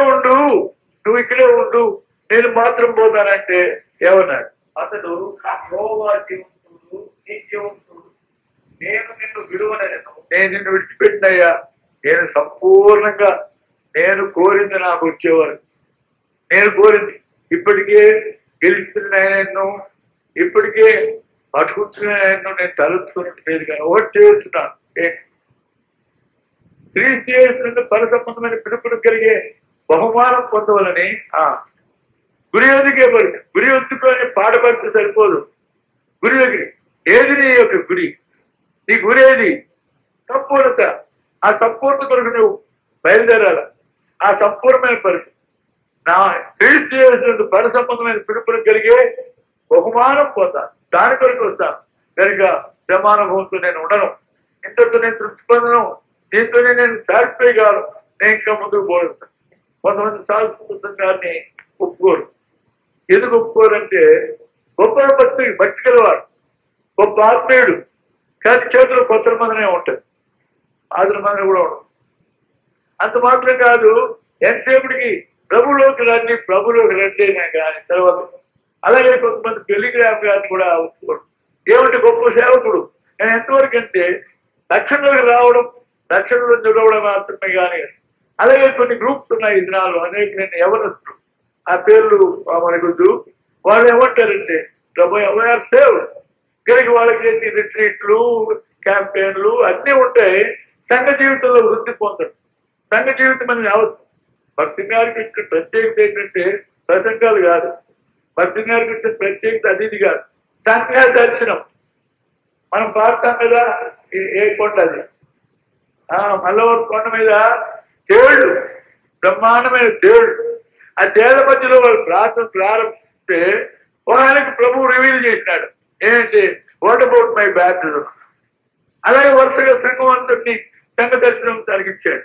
ఉండు, నేను మాత్రం పోతానంటే ఏమన్నాడు? అతడు యెహోవా జీవంతుడు, నీ జీవంతుడు, నేను నిన్ను విడువనెను. నేను నిన్ను విడిచిపెట్టినయ్యా. నేను సంపూర్ణంగా నేను కోరింది నాకు వచ్చేవారు. నేను కోరింది ఇప్పటికే గెలుస్తున్న ఆయనను, ఇప్పటికే పట్టుకుంటున్న ఆయనను నేను తలుచుకున్నట్లేదు. కానీ ఒకటి చేస్తున్నాను, క్రీస్తు యేసు పర సంబంధమైన పిలుపును కలిగే బహుమానం పొందవాలని గురి ఎదుగే పడుతుంది. గురి ఎత్తుకొని పాడపడితే సరిపోదు. గురి దగ్గర ఏది నీ యొక్క గురి? నీ గురి ఏది? సంపూర్ణత. ఆ సంపూర్ణ కొరకు నువ్వు బయలుదేరాల. ఆ సంపూర్ణమైన పరిస్థితి నా క్రీస్తు యేసు పర సంబంధమైన పిలుపును కలిగే బహుమానం పొందాను. దాని కొరకు వస్తాను. కనుక శ్రమానుభవంతో నేను ఉండను, ఇంతతో నేను తృప్తి పొందను, దీంతోనే నేను సాటిస్ఫై కాను, నేను ఇంకా ముందుకు పోతాను. కొంతమంది సాధుత్వం గారిని ఒప్పుకోరు. ఎందుకు ఒప్పుకోరంటే గొప్ప భక్తి గలవాడు, గొప్ప ఆత్మీయుడు, కానీ చేతులు కొత్త మందనే ఉంటుంది, ఆదుల మందిని కూడా ఉండదు. అంత మాత్రం కాదు, ఎంతసేపటికి ప్రభులోకి రండి కానీ తర్వాత. అలాగే కొంతమంది టెలిగ్రామ్ గారిని కూడా ఒప్పుకోడు. ఏమంటే గొప్ప సేవకుడు నేను ఎంతవరకు అంటే రక్షణలోకి రావడం, రక్షణలో చూడవడం మాత్రమే కానీ. అలాగే కొన్ని గ్రూప్స్ ఉన్నాయి ఈ దినాలు, అనేక నేను ఎవరొచ్చు ఆ పేర్లు మనకొద్దు. వాళ్ళు ఏమంటారంటే ఎవరు సేవ్ కనుక వాళ్ళకి ఏంటి రిట్రీట్లు, క్యాంపెయిన్లు అన్నీ ఉంటాయి. సంఘ జీవితంలో వృద్ధి పొందడం, సంఘ జీవితం అనేది అవసరం. భక్తి గారికి ఇక్కడ ప్రత్యేకత ఏంటంటే ప్రసంగాలు కాదు, భక్తి గారికి ఇచ్చే ప్రత్యేకత అది కాదు, సంఘ దర్శనం. మనం పాడతాం కదా, ఏ కొండ అది మల్లవరం కొండ మీద దేవుడు, బ్రహ్మాండమైన దేవుడు. ఆ దేవుల మధ్యలో వాళ్ళు ప్రార్థన ప్రారంభిస్తే ఆయనకు ప్రభువు రివీల్ చేసినాడు ఏంటి, వాట్ అబౌట్ మై బ్యాప్టిజం. అలాగే వరుసగా సంఘం అంతటి సంఘ దర్శనం జరిగించాడు.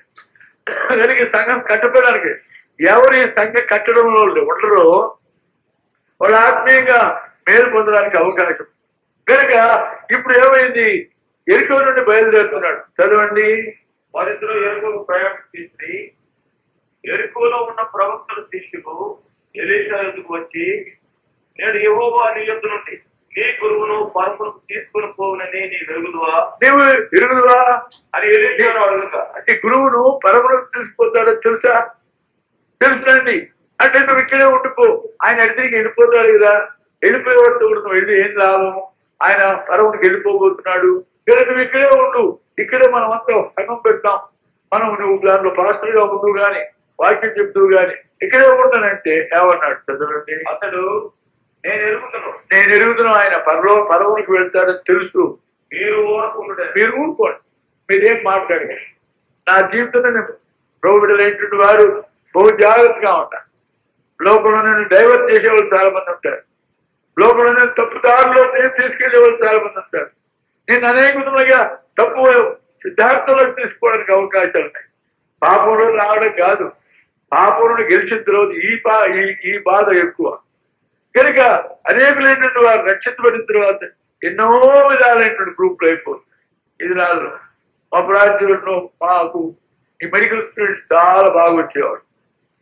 కనుక సంఘం కట్టడానికి ఎవరు ఈ సంఘం కట్టడంలో ఉండరో వాళ్ళు ఆత్మీయంగా మేలు పొందడానికి అవకాశం. కనుక ఇప్పుడు ఏమైంది, ఎరుకో నుండి బయలుదేరుతున్నాడు. చదవండి. వారిద్దరూ ఎరుకకు ప్రయాణం చేసి ఎరుకోలో ఉన్న ప్రవక్తల శిష్యులు ఎలీషా ఎదుకు వచ్చి, నేను యెహోవా నీ యొద్ద నుండి నీ గురువును పరములకు తీసుకుని పోవునని నీవు ఎరుగుదువా అని ఎలీషాను అడుగుతా. అంటే గురువును పరములకు తీసుకుపోతాడో తెలుసునండి. అంటే నువ్వు ఇక్కడే ఉండిపో. ఆయన అడిగికి వెళ్ళిపోతాడు కదా, వెళ్ళిపోయేవాడితో కూడా నువ్వు వెళ్ళి ఏం లాభం? ఆయన పరమునికి వెళ్ళిపోబోతున్నాడు కదా, నువ్వు ఇక్కడే ఉండు. ఇక్కడే మనం అంతా సంఘం పెడతాం, మనం నువ్వు దాంట్లో పాస్టర్గా ఉండు కానీ వాక్యం చెప్తూ కానీ ఇక్కడే ఉండనంటే ఏమన్నాడు? చదవండి. అతడు నేను ఎరుగుతున్నాను ఆయన పరమునికి వెళ్తాడని తెలుసు. మీరు ఊరుకోండి, మీరేం మాట్లాడండి. నా జీవితంలో నేను ప్రభువుడైనటువంటి వారు బహు జాగ్రత్తగా ఉంటాను. లోకంలో నేను డైవర్ట్ చేసేవాళ్ళు చాలా మంది ఉంటారు. లోకంలో నేను తప్పుదారిలో తీసుకెళ్లే వాళ్ళు చాలా మంది ఉంటారు. నేను అనేక విధములుగా తప్పు సిద్ధార్థంలోకి తీసుకోవడానికి అవకాశాలు ఉన్నాయి. పాపంలో రావడం కాదు, పాపంలో గెలిచిన తర్వాత ఈ బాధ ఎక్కువ. కనుక అనేకులైనటువంటి వారు రక్షించబడిన తర్వాత ఎన్నో విధాలైనటువంటి గ్రూపులు అయిపోతుంది. ఇది నాలుగు మా ప్రాంతంలో మాకు ఈ మెడికల్ స్టూడెంట్స్ చాలా బాగా వచ్చేవాడు.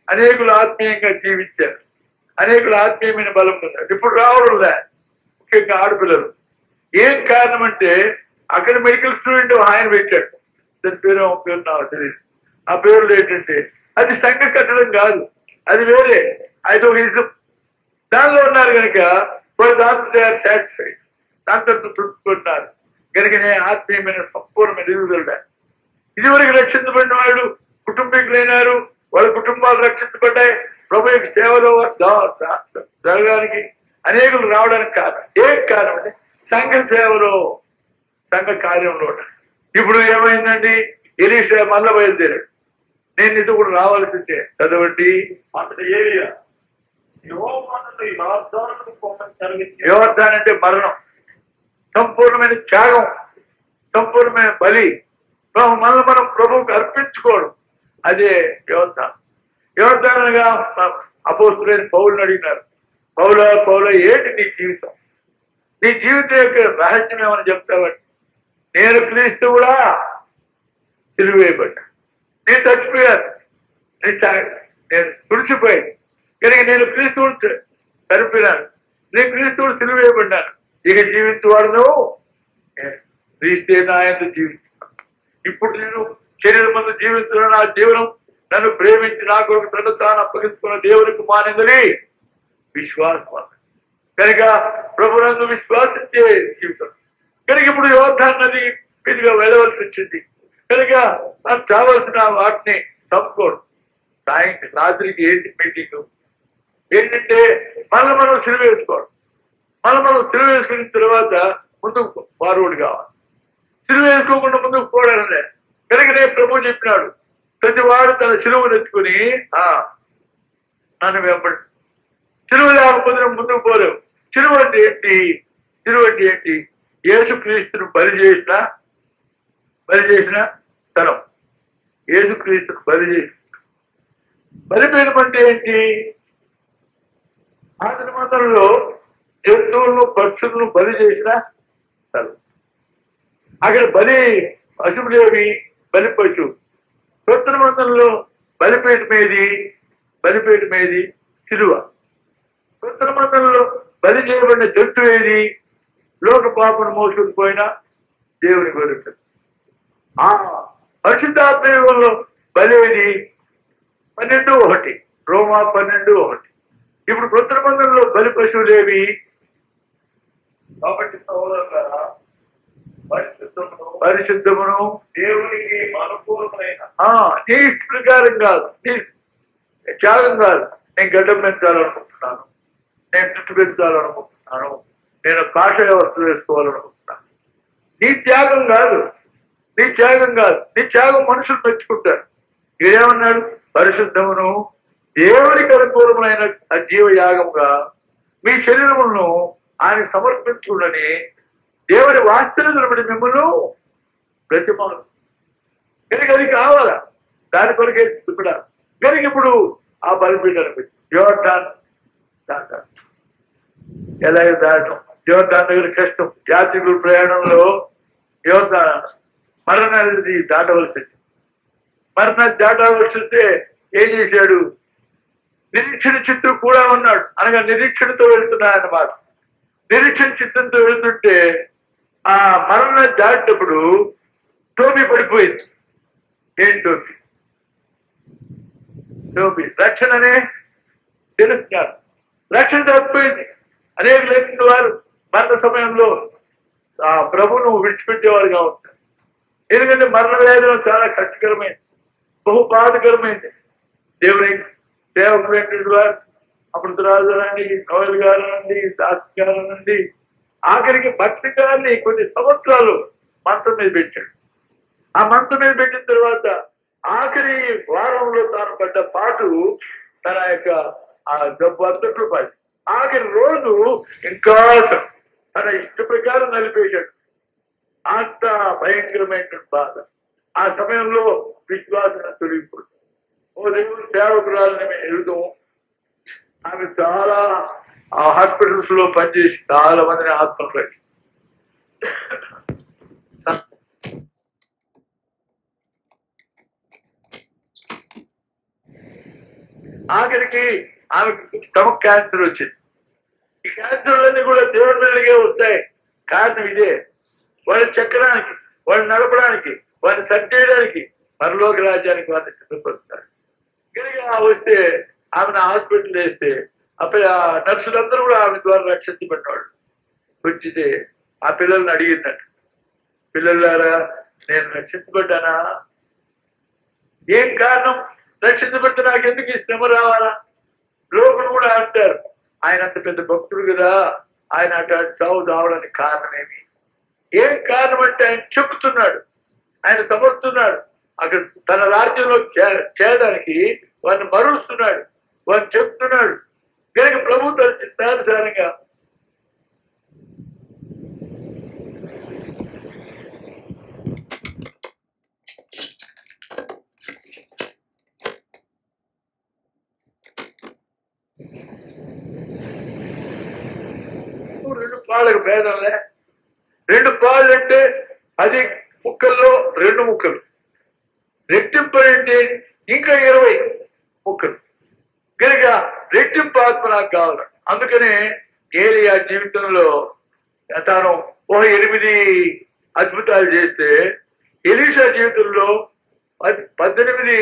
అనేకులు ఆత్మీయంగా జీవించారు, అనేకులు ఆత్మీయమైన బలం పొందారు. ఇప్పుడు రావడం లే, ముఖ్యంగా ఆడపిల్లలు. ఏం కారణం అంటే అక్కడ మెడికల్ స్టూడెంట్ ఆయన పెట్టాడు, దాని పేరు నాకు తెలియదు. ఆ పేర్లు ఏంటంటే అది సంఘ కట్టడం కాదు, అది వేరే, అది ఒక ఇజం. దానిలో ఉన్నారు కనుక దాంతో సాటిస్ఫైడ్, దాంతో తృప్తిపడినారు కనుక నేను ఆత్మీయమైన సంపూర్ణమైన ఎదుగుదల. ఇదివరకు రక్షించబడిన వాళ్ళు కుటుంబీకులైనారు, వాళ్ళ కుటుంబాలు రక్షించబడ్డాయి. ప్రభు యొక్క సేవలో జరగడానికి అనేకులు రావడానికి కారణం ఏం కారణం అంటే సంఘ సేవలో, సంఘ కార్యంలో. ఇప్పుడు ఏమైందండి, ఎలీషా మళ్ళా బయలుదేరాడు. నేను ఇది కూడా రావాల్సిందే. చదవండి అతడు ఏలియా యోర్దాన్ అంటే మరణం, సంపూర్ణమైన త్యాగం, సంపూర్ణమైన బలి, మనల్ని మనం ప్రభువుకు అర్పించుకోవడం, అదే యోర్దాన్. యోర్దానుగా అపోస్తులైన పౌలుని అడిగినారు, పౌల ఏంటి నీ జీవితం, నీ జీవితం యొక్క రహస్యం ఏమని చెప్తావండి? నేను క్రీస్తు కూడా సిలువేయబడ్డా, నేను చచ్చిపోయాను, నేను తుడిచిపోయాను కనుక నేను క్రీస్తువుని చనిపోయినాను, నేను క్రీస్తువుని సిలువేయబడ్డాను. ఇక జీవించేవాడును క్రీస్తే నాయందు జీవిస్తున్నాను. ఇప్పుడు నేను శరీరం మందు జీవిస్తున్న నా జీవనం నన్ను ప్రేమించి నా కొరకు తను తాను అప్పగించుకున్న దేవునికి మానిందని విశ్వాసం. కనుక ప్రభునందు విశ్వాసించే జీవితం. కనుక ఇప్పుడు యోర్దాను నది మీదుగా వెళ్ళవలసి వచ్చింది కనుక నాకు కావలసిన వాటిని తప్పుకోడు. సాయంత్రం రాత్రికి ఏంటి మీటింగ్ ఏంటంటే మనం సిలువ వేసుకోవడం, మనం సిలువ వేసుకున్న తర్వాత ముందుకు ఫార్వర్డ్ కావాలి. సిలువ వేసుకోకుండా ముందుకు పోవడం కనుక నేను ప్రభు చెప్పినాడు, ప్రతివాడు తన సిలువ తెచ్చుకుని నన్ను వెంబడి. సిలువ లేకపోతే ముందుకు పోలేవు. సిలువ అంటే ఏంటి? సిలువ అంటే ఏంటి? యేసుక్రీస్తును బలి చేసిన తరం, యేసుక్రీస్తును బలిపీఠం అంటే ఏంటి? ఆదిన మందంలో జంతువులను పక్షులను బలి చేసిన స్థలం. అక్కడ బలి పశువులేవి, బలి పశువు. కొత్త మందంలో బలిపీఠం ఏది? సిలువ. కొత్త మందంలో బలి చేయబడిన జంతువు ఏది? లోక పాపను మోసుకుని పోయిన దేవుని గొర్రె. పరిశుద్ధాత్మలో బలేది 12:1, రోమా 12:1. ఇప్పుడు కొత్త మందంలో బలి పశువులేవి? కాబట్టి సహోదరులారా, పరిశుద్ధమును దేవునికి అనుకూలమైన నీ ప్రకారం కాదు, నీ త్యాగం కాదు. నేను గడ్డం పెంచాలనుకుంటున్నాను, నేను జుట్టు పెంచాలనుకుంటున్నాను, నేను కాషాయ వస్తువు వేసుకోవాలనుకుంటున్నాను. నీ త్యాగం కాదు. నీ త్యాగం మనుషులు మెచ్చుకుంటారు. ఏమన్నాడు? పరిశుద్ధమును దేవునికి అనుకూలమైన జీవ యాగంగా మీ శరీరములను ఆయన సమర్పించుకుని దేవుని వాస్తవం బట్టి మిమ్మల్ని ప్రతిమాను. కనుక అది కావాలా, దాని కొరకే ఇప్పుడు కనుక ఇప్పుడు ఆ బలిపీఠానికి యోర్దాన్ ఎలాగ దాటం. యోర్దాన్ దగ్గర కష్టం. యాత్రికుల ప్రయాణంలో యోర్దాన్ మరణాన్ని దాటవలసి వస్తే ఏం చేశాడు? నిరీక్షణ చిత్తం కూడా ఉన్నాడు, అనగా నిరీక్షణతో వెళ్తున్నాయన్నమాట. నిరీక్షణ చిత్తంతో వెళ్తుంటే ఆ మరణాన్ని దాటినప్పుడు టోపీ పడిపోయింది. ఏం టోపీ? రక్షణనే తెలుస్తున్నారు. రక్షణ తప్పిపోయింది. అనేక లేఖిన వారు మరణ సమయంలో ఆ ప్రభువును విడిచిపెట్టేవారుగా ఉంటారు. ఎందుకంటే మరణ వేదన చాలా కష్టకరమైంది, బహు బాధకరమైంది. దేవుని సేవకులైన వారు అమృతరాజు నుండి, నోయల్ గారు నుండి, శాస్త్రి గారు నుండి ఆఖరికి భక్తి గారిని కొన్ని సంవత్సరాలు మంచం మీద పెట్టాడు. ఆ మంచం మీద పెట్టిన తర్వాత ఆఖరి వారంలో తాను పడ్డ పాటు తన యొక్క ఆ డబ్బు అంతట్లో పడి ఆఖరి రోజు ఇంకా తన ఇష్ట ప్రకారం నలిపేశాడు. అంత భయంకరమైన బాధ. ఆ సమయంలో విశ్వాసన తొలగిపోతుంది. ఓ దేవుడు సేవకురాలని మేము ఎదుగుతాము. ఆమె చాలా ఆ హాస్పిటల్స్ లో పనిచేసి చాలా మందిని ఆత్మలు ఆఖరికి ఆమెకు స్టమక్ క్యాన్సర్ వచ్చింది. ఈ క్యాన్సర్లన్నీ కూడా దేవుడి మీదకే వస్తాయి. కారణం ఇదే, వాళ్ళని చెక్కడానికి, వాళ్ళని నడపడానికి, వాళ్ళని సరిచేయడానికి, పరలోక రాజ్యానికి వాళ్ళని సిద్ధపరుస్తారు. కనుక వస్తే ఆమెను హాస్పిటల్ వేస్తే అప్పుడు ఆ నర్సులందరూ కూడా ఆమె ద్వారా రక్షించబడ్డాడు. వచ్చితే ఆ పిల్లల్ని అడిగిందట, పిల్లలారా నేను రక్షించబడ్డానా? ఏం కారణం? రక్షించబడితే నాకు ఎందుకు ఈ శ్రమ రావాలా? లోకులు కూడా అంటారు, ఆయన అంత పెద్ద భక్తుడు కదా, ఆయన అటు చావు రావడానికి కారణమేమి? ఏం కారణం అంటే ఆయన చెప్తున్నాడు, ఆయన సమర్థున్నాడు. అక్కడ తన రాజ్యంలో చేయడానికి వారిని మరుస్తున్నాడు, వారిని చెప్తున్నాడు. కనుక ప్రభు తన చిత్తానుసారంగా రెండు పాళ్ళకు భేదంలే. రెండు పాళ్ళు అంటే అది ముక్కల్లో 2 ముక్కలు, రెట్టింపు అంటే ఇంకా 20 ముక్కలు. కనుక రెట్టింపు ఆత్మ నాకు కావాలి. అందుకనే ఏలియా జీవితంలో తాను 8 అద్భుతాలు చేస్తే, ఎలీషా జీవితంలో 18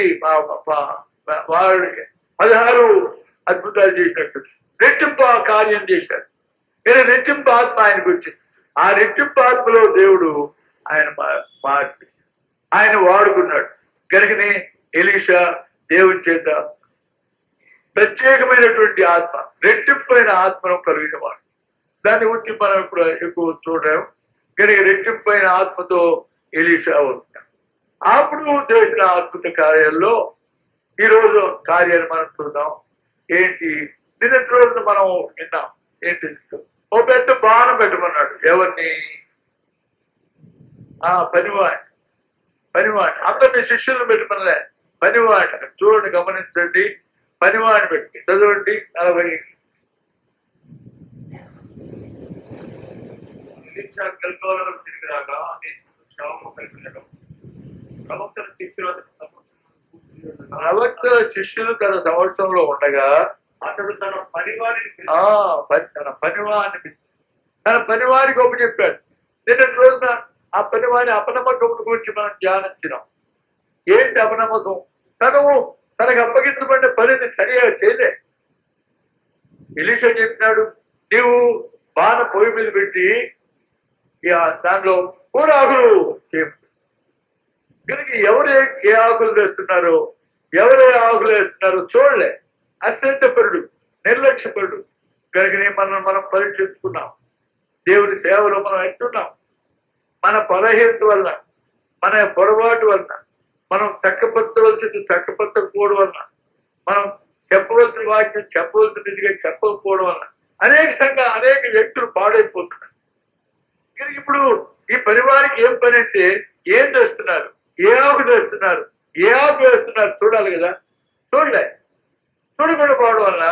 16 అద్భుతాలు చేసినట్టు రెట్టింపు కార్యం చేశాడు. కానీ రెట్టింపు ఆత్మ ఆయనకు వచ్చింది. ఆ రెట్టింపు ఆత్మలో దేవుడు ఆయన మార్చి ఆయన వాడుకున్నాడు. కనుకనే ఎలీషా దేవుని చేత ప్రత్యేకమైనటువంటి ఆత్మ, రెట్టింపైన ఆత్మను కలిగిన వాడు. దాన్ని గురించి మనం ఇప్పుడు ఎక్కువ చూడలేము. కనుక రెట్టింపైన ఆత్మతో ఎలీషా వస్తున్నాడు. అప్పుడు చేసిన అద్భుత కార్యాల్లో ఈరోజు కార్యాలు మనం చూద్దాం. ఏంటి? నిన్నటి రోజున మనం విన్నాం. ఏంటి? ఓ పెద్ద బాణం పెట్టమన్నాడు. ఎవరిని? పనివాణి. అందరినీ శిష్యులను పెట్టమనలే, పనివాణి. చూడండి, గమనించండి. పనివాణి పెట్టి చదవండి. 40 తిరిగిరాగా ప్రవక్తల శిష్యులు తన సంవత్సరంలో ఉండగా అతడు తన పనివారిని తన పనివారికి ఒకటి చెప్పాడు. నిన్నటి రోజున ఆ పనివారి అపనమ్మకం గురించి మనం ధ్యానించినాం. ఏంటి అపనమ్మకం? తనకు అప్పగించబడిన పనిని సరిగా చేయలే. ఎలీషా చెప్పినాడు, నీవు బాణ పొయ్యి మీద పెట్టి దాంట్లో కూర ఆకులు చేపు. కనుక ఎవరు ఏ ఆకులు వేస్తున్నారో, ఎవరు ఏ ఆకులు వేస్తున్నారో చూడలే. అత్యంతపరుడు, నిర్లక్ష్యపరుడు. కనుకనే మనం పరీక్షించుకున్నాం. దేవుని సేవలో మనం ఎంటున్నాం. మన బలహీనత వలన, మన పొరపాటు వలన, మనం చక్కపరచవలసింది చక్కపరచకపోవడం వలన, మనం చెప్పవలసిన వాక్యం చెప్పవలసినదిగా చెప్పకపోవడం వలన అనేక వ్యక్తులు పాడైపోతున్నారు. కనుక ఇప్పుడు ఈ పరివారికి ఏం పని అంటే ఏం చేస్తున్నారు, ఏ ఆకు చేస్తున్నారు, ఏ ఆకు వేస్తున్నారు చూడాలి కదా. చూడకుండా పోవడం వల్ల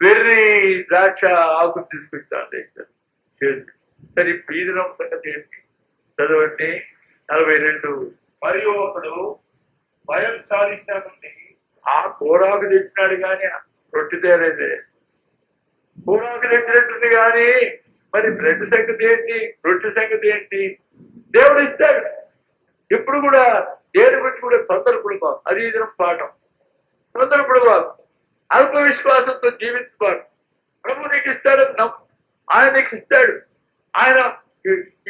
వెర్రి ద్రాక్ష ఆకు తీసుకొచ్చాను. సరే, బీదనం సంగతి ఏంటి? చదవండి. 42. మరియు ఒకడు భయం సాధించాలని ఆ కూరాకు తెచ్చినాడు కానీ రొట్టె తేలేదే. కూరాకు తెచ్చినట్టుంది కానీ మరి బ్రెడ్ సంగతి ఏంటి, రొట్టె సంగతి ఏంటి? దేవుడు ఇస్తాడు. ఇప్పుడు కూడా దేని గురించి కూడా తొందరపడిపోదు. అది ఇదిన పాఠం. తొందరపడిపోదు. అల్ప విశ్వాసంతో జీవించబాడు. ప్రభు నీకు ఇస్తాడని నమ్ము. ఆయన నీకు ఇస్తాడు. ఆయన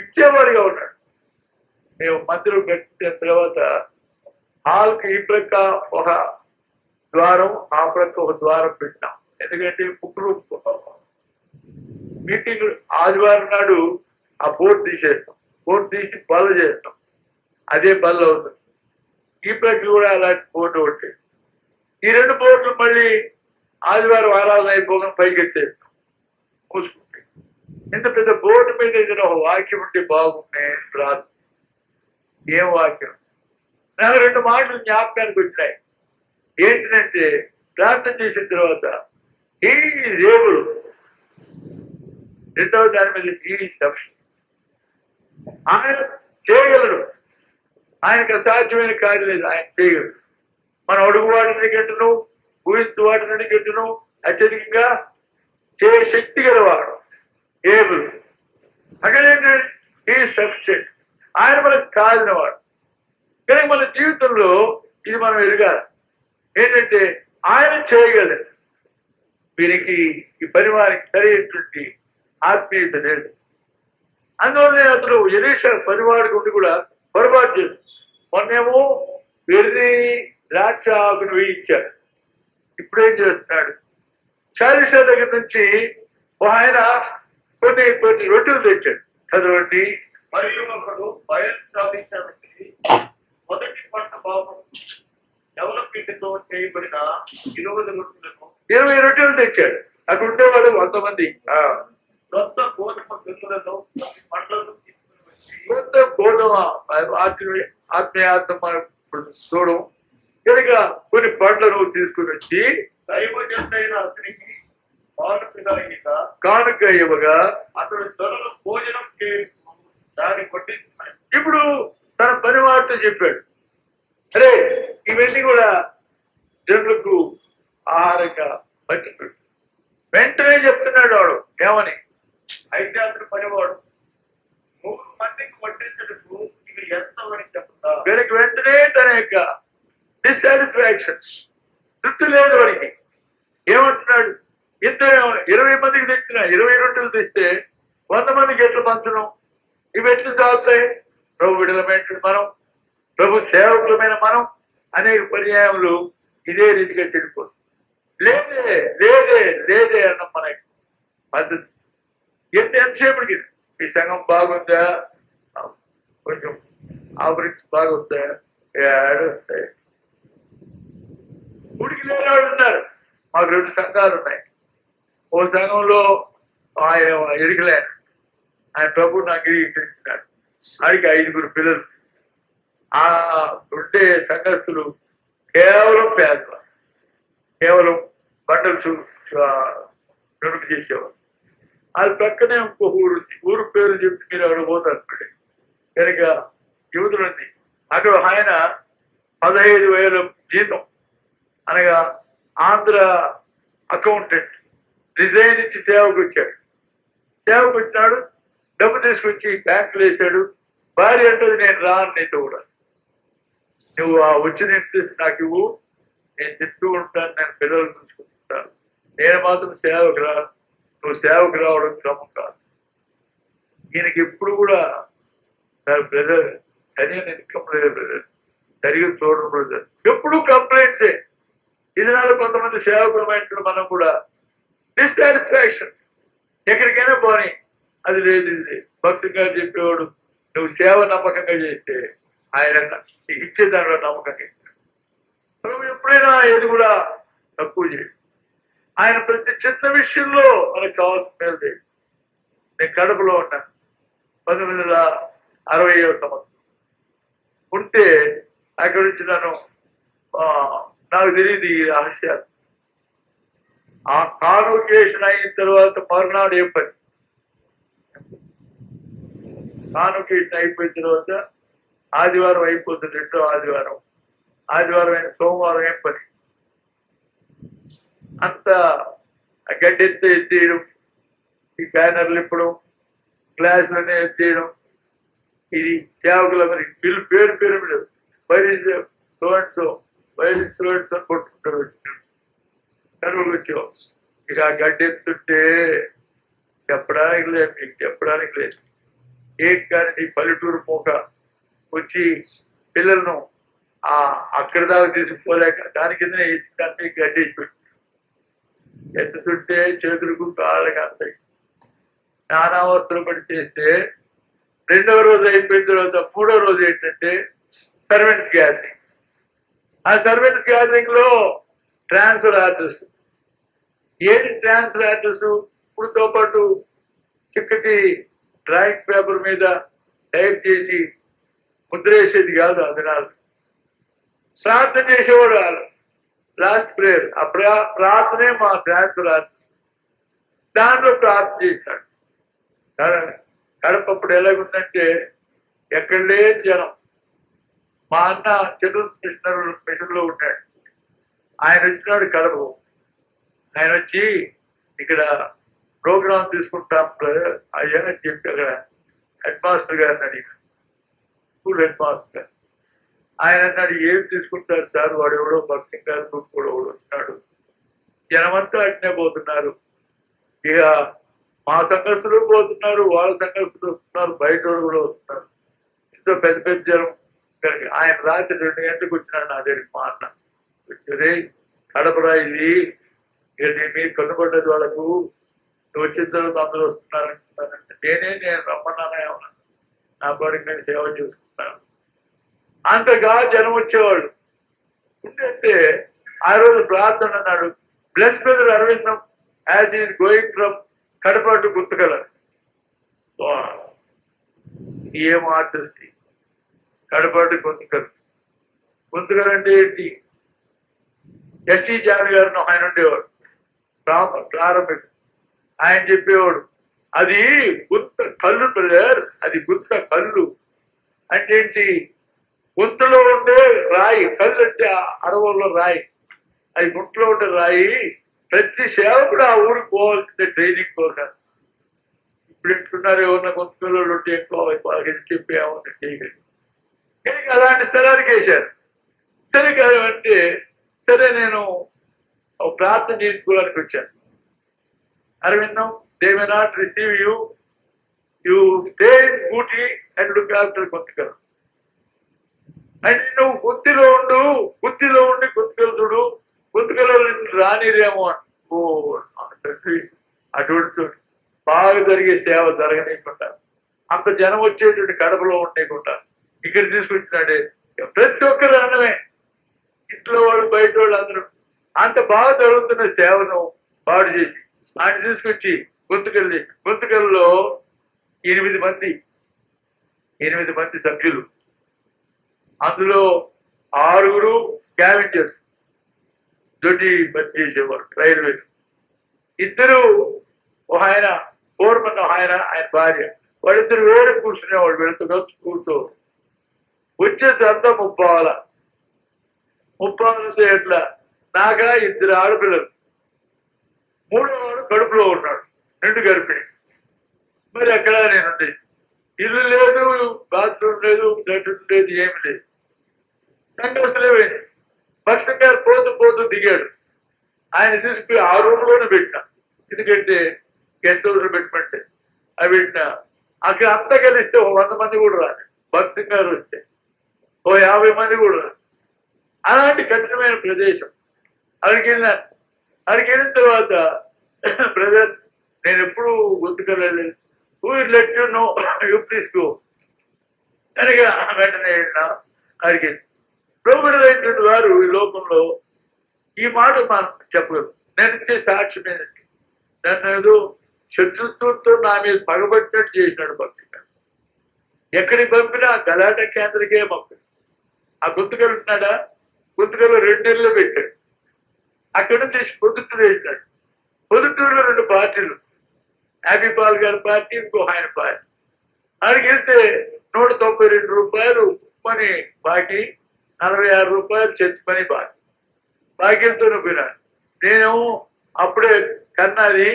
ఇచ్చేవాడిగా ఉన్నాడు. మేము మందిరం కట్టిన తర్వాత హాల్కి ఈ ప్రక్క ఒక ద్వారం, ఆ ప్రక్క ఒక ద్వారం పెట్టినాం. ఎందుకంటే ముగ్గురు మీటింగ్ ఆదివారం నాడు ఆ బోర్డు తీసేస్తాం. బోర్డు తీసి బల్ల చేస్తాం. అదే బల్ల అవుతుంది. ఈ ప్రక్క కూడా అలాంటి బోర్డు ఒకటి. ఈ 2 బోర్డులు మళ్ళీ ఆదివారం ఆరాధన అయిపోగానే పైకి ఎత్తేది మూసుకుంటే. ఇంత పెద్ద బోర్డు మీద ఏదైనా ఒక వాక్యం ఉంటే బాగుండే ప్రార్థన. ఏం వాక్యం? నాకు 2 మాటలు జ్ఞాపకానికి వచ్చినాయి. ఏంటంటే ప్రార్థన చేసిన తర్వాత ఈ దేవుడు, రెండవ దాని మీద ఈ సబ్షన్ ఆయన చేయగలడు. ఆయనకు అసాధ్యమైన కార్యం లేదు, ఆయన చేయగలడు. మనం అడుగు వాటిని గంటను, ఊహించు వాటిని గంటను అత్యధికంగా చే శక్తి గలవాడు ఏబుల్. అక్కడ ఈ సబ్స్టెంట్ ఆయన మనకు కాదినవాడు. కానీ మన జీవితంలో ఇది మనం ఎరగాలి. ఏంటంటే ఆయన చేయగలడు. వీరికి ఈ పరివారికి సరైనటువంటి ఆత్మీయత లేదు. అందువల్లనే అతను ఎలీషా పరివాడికి ఉండి కూడా పొరపాటు చేస్తుంది. మొన్నేమో వెర్రి ద్రాక్ష ఆకును వేయించాడు. ఇప్పుడేం చేస్తున్నాడు? చాలీసా దగ్గర నుంచి ఆయన కొన్ని రొట్టెలు తెచ్చాడు. చదవండి. మరియు ఒకడు బయలు స్థాపించాలంటే మొదటి పంట భాగం ఎవల పిండితో చేయబడిన 20 రొట్టెలను 20 రొట్టెలు తెచ్చాడు. అక్కడ ఉండేవాడు 100 మంది. కొత్త గోధుమ గింజలను పండ్లను తీసుకుని వచ్చి కొత్త గోధుమ ఆత్మీయాత్మ చూడడం కనుక కొన్ని పండ్లను తీసుకుని వచ్చి దైవజనుడైన అతనికి కానుక ఇవ్వగా అతడు త్వరలో భోజనం దాన్ని కొట్టించున్నాడు. ఇప్పుడు తన పని వారితో చెప్పాడు, అరే ఇవన్నీ కూడా జనులకు ఆహారంగా పట్టిపెట్టు. వెంటనే చెప్తున్నాడు వాడు ఏమని? అయితే అతడు పనివాడు 3 మందికి వడ్డించడానికి ఇవి ఎంత అని చెప్తా. వీరికి వెంటనే తన యొక్క డిస్సాటిస్ఫాక్షన్, తృప్తి లేదు వాడికి. ఏమంటున్నాడు? ఇంత 20 మందికి తెచ్చిన 20 రొట్టెలు తెస్తే 100 మందికి ఎట్లా పంచడం? ఇవి ఎట్లా చాలుతాయి? ప్రభు విడుదలమైన మనం, ప్రభు సేవకులమైన మనం అనేక పర్యాయములు ఇదే రీతిగా చెడిపోతుంది. లేదే లేదే లేదే అన్న మన పద్ధతి. ఎంతసేపటికి ఈ సంఘం బాగుందా, కొంచెం ఆపరేట్స్ బాగుందా, ఏడొస్తాయి. గుడికి లేని వాళ్ళు ఉన్నారు. మాకు 2 సంఘాలు ఉన్నాయి. ఓ సంఘంలో ఆయన ఎరికలేను, ఆయన ప్రభు నాకు ఇచ్చినాడు. ఆయనకి 5 పిల్లలు. ఆ ఉండే సంఘస్థులు కేవలం పేదవారు, కేవలం బట్టలు నడుపు చేసేవారు. అది పక్కనే ఇంకో ఊరు పేరు చెప్తే మీరు ఎవరు పోతారు కనుక యువతులు ఉంది. అక్కడ ఆయన 15,000 జీతం, అనగా ఆంధ్ర అకౌంటెంట్ రిజైన్ ఇచ్చి సేవకు వచ్చాడు. సేవకు వచ్చినాడు, డబ్బు తీసుకొచ్చి బ్యాంకులు వేసాడు. భార్య అంటది, నేను రాను నీతో కూడా, నువ్వు ఆ వచ్చిన ఇంట్రెస్ట్ నాకు ఇవ్వు, నేను తింటూ ఉంటాను, నేను పిల్లలు చూసుకుంటాను, నేను మాత్రం సేవకు రా, నువ్వు సేవకు రావడం క్రమం కాదు. ఈయనకి ఎప్పుడు కూడా బ్రదర్ సరైన ఇన్కమ్ లేదు బ్రదర్, సరిగ్గా చూడడం బ్రదర్, ఎప్పుడు కంప్లైంట్సే. ఇది నాలో కొంతమంది సేవకులమైన మనం కూడా డిస్సాటిస్ఫాక్షన్. ఎక్కడికైనా పోనీ అది లేదు, ఇది భక్తిగా చెప్పేవాడు. నువ్వు సేవ నమ్మకంగా చేస్తే ఆయన ఇచ్చే దాంట్లో నమ్మకంగా ఇస్తాడు. మనం ఎప్పుడైనా ఏది కూడా తక్కువ చేయడు. ఆయన ప్రతి చిన్న విషయంలో మనకు కావాల్సిన లేదు. నేను కడపలో ఉన్నాను 1960వ సంవత్సరం ఉంటే అక్కడి నుంచి నాకు తెలియదు ఈ రహస్యాలు. ఆ కాన్వకేషన్ అయిన తర్వాత మరునాడు ఏం పని? కాన్వకేషన్ అయిపోయిన తర్వాత ఆదివారం అయిపోతుంది, 2వ ఆదివారం అయిన సోమవారం ఏం పని? అంత గడ్డెత్తే ఎత్తేయడం, ఈ బ్యానర్లు ఇప్పడం, క్లాసులనే ఎత్తేయడం, ఇది సేవకుల మరి బిల్లు పేరు మీద వైరస్ సో కొట్టుకుంటారు. కనుగోలు వచ్చావు. ఇక ఆ గడ్డెత్తుంటే చెప్పడానికి లేదు, మీకు చెప్పడానికి లేదు. కానీ నీ పల్లెటూరు మూక వచ్చి పిల్లలను అక్కడి దాకా తీసుకుపోలేక దాని కింద దాన్ని గడ్డేసి పెట్టి ఎత్తుతుంటే చేతులకు కాళ్ళకి అంతాయి. నానావస్థలు పడి చేస్తే 2వ రోజు అయిపోయిన తర్వాత 3వ రోజు ఏంటంటే సర్వెంట్స్ గ్యాదరింగ్. ఆ సర్వెంట్స్ గ్యాదరింగ్ లో ట్రాన్స్ఫర్ ఆర్డర్స్ ఏది ట్రాన్స్లాటర్స్ ఇప్పుడుతో పాటు చిక్కటి డ్రాయింగ్ పేపర్ మీద టైప్ చేసి ముద్రేసేది కాదు ఆ దినాలు. ప్రార్థన చేసేవాడు లాస్ట్ ప్రేయర్. ఆ ప్రార్థనే మా ట్రాన్స్లాటర్. దాంట్లో ప్రార్థన చేశాడు. కడపప్పుడు ఎలాగుందంటే ఎక్కడ లేని జనం. మా అన్న చంద్ర మిషన్లో ఉన్నాడు. ఆయన వచ్చినాడు కడప. ఆయన వచ్చి ఇక్కడ ప్రోగ్రామ్ తీసుకుంటాం అయ్యా అని చెప్పి అక్కడ హెడ్ మాస్టర్ గారిని అడిగాడు, స్కూల్ హెడ్ మాస్టర్ గారు. ఆయన అన్నాడు, ఏం తీసుకుంటారు సార్, వాడు ఎవడో భక్తి గారు కూడా ఎవడు వచ్చినాడు, జనమంతా అట్నే పోతున్నారు, ఇక మా సంఘస్థులు పోతున్నారు, వాళ్ళ సంఘస్థులు వస్తున్నారు, బయట కూడా వస్తున్నారు, ఇంట్లో పెద్ద పెద్ద జనం. ఆయన రాత్రి 2 గంటలకు వచ్చినాడు నా దగ్గరికి. మా అన్న వచ్చే కడపరా ఇది, ఇక మీరు కనుబడ్డది వాళ్ళకు, వచ్చిన తర్వాత అందరూ వస్తున్నారంటే నేను రమ్మన్నానే ఉన్నా, నా పాడికి నేను సేవ చేసుకుంటాను. అంతగా జనం వచ్చేవాళ్ళు ఉంటే ఆ రోజు ప్రార్థన అన్నాడు, bless brother Aravindam as is going from Kadapa to Guntakal. ఏం ఆర్టిస్ట్ కడప టు గుంతకల. గుంతకల అంటే ఏంటి? ఎస్టీ జాన్ గారిని ఆయన ఉండేవాడు ప్రారంభిక. ఆయన చెప్పేవాడు, అది గుంత కళ్ళు బ్రదర్, అది గుంత కళ్ళు అంటే ఏంటి? గుంతలో ఉండే రాయి, కళ్ళు అంటే అడవుల్లో రాయి, అది గుంటలో ఉండే రాయి. ప్రతి సేవకుడు ఆ ఊరికి పోవాల్సిందే ట్రైనింగ్ కోసం. ఇప్పుడు ఎట్టున్నారు, ఎవరన్నా గుంతలో ఉంటే ఎక్కువ చెప్పేమని చేయగలిగి. కానీ అలాంటి స్థలానికి వేశారు. సరే కదా అంటే సరే నేను ప్రార్థన చేసుకోవడానికి వచ్చాను. Aravindam, they may not receive you, you stay in Ooty and look after Guntakal. అంటే నువ్వు గుత్తిలో ఉండి గుంతకలు చూడు, గుంతకలో రానిరేమో. ఓ తండ్రి, అటువంటి బాగా జరిగే సేవ జరగనీయకుండా, అంత జనం వచ్చేటువంటి కడపలో ఉండేయకుండా ఇక్కడ తీసుకొచ్చినాడే. ప్రతి ఒక్కరు అన్నమే, ఇంట్లో వాళ్ళు బయట వాళ్ళు అందరూ అంత బాగా జరుగుతున్న సేవను పాడు చేసి ఆయన తీసుకొచ్చి గుంతకల్లో 8 మంది సభ్యులు, అందులో 6 స్కావెంజర్స్ దొడ్డి పని చేసేవారు రైల్వే. 2 ఆయన ఫోర్మన్, ఆయన భార్య, వాళ్ళిద్దరు వేరే కూర్చునేవాళ్ళు. వీళ్ళతో కలిసి కూర్చో వచ్చేసి అంతా 30 ఎట్లా నాగా 2 ఆడపిల్లలు, 3వ వాడు కడుపులో ఉన్నాడు, 2 గర్భిణి. మరి అక్కడ నేనుండే, ఇల్లు లేదు, బాత్రూమ్ లేదు, లెటర్ లేదు, ఏమి లేదు. సంఘస్థలే పోయింది. భక్తం గారు పోతూ దిగాడు. ఆయన తీసుకుని ఆ రూమ్లోనే పెట్టినా, ఎందుకంటే గెస్ట్ హౌస్ పెట్టమంటే అవి పెట్టినా. అక్కడ అంతా కలిస్తే 100 మంది కూడా రాదు. భక్తం గారు వస్తే 50 మంది కూడా రాదు. అలాంటి కఠినమైన ప్రదేశం. అక్కడికి వెళ్ళిన తర్వాత బ్రదర్, నేను ఎప్పుడు గుర్తుకెళ్ళలేదు, who let you know, you please go అని వెంటనే అడిగి. ప్రభుత్వ వారు ఈ లోకంలో ఈ మాట మనం చెప్పగలరు. నేను ఇచ్చే సాక్ష్యం ఏంటంటే, నన్ను ఏదో శత్రుత్వంతో నా మీద పగబట్టినట్టు చేసినాడు భక్తుడు. ఎక్కడికి పంపినా గలాట కేంద్రకే పంపాడు. ఆ గుంతకలు ఉన్నాడా, గుంతకలు 2 నెలలు పెట్టాడు. అక్కడ నుంచి పొద్దుటూరు వేసినాడు. పొద్దుటూరులో 2 పార్టీలు, హ్యాపీ పాల్ గారి పార్టీ, ఇంకో ఆయన పార్టీ. అక్కడికి వెళ్తే 192 రూపాయలు పని బాకీ, 46 రూపాయలు చర్చి పని బాకీలతో పోయినాను. నేను అప్పుడే కన్నది,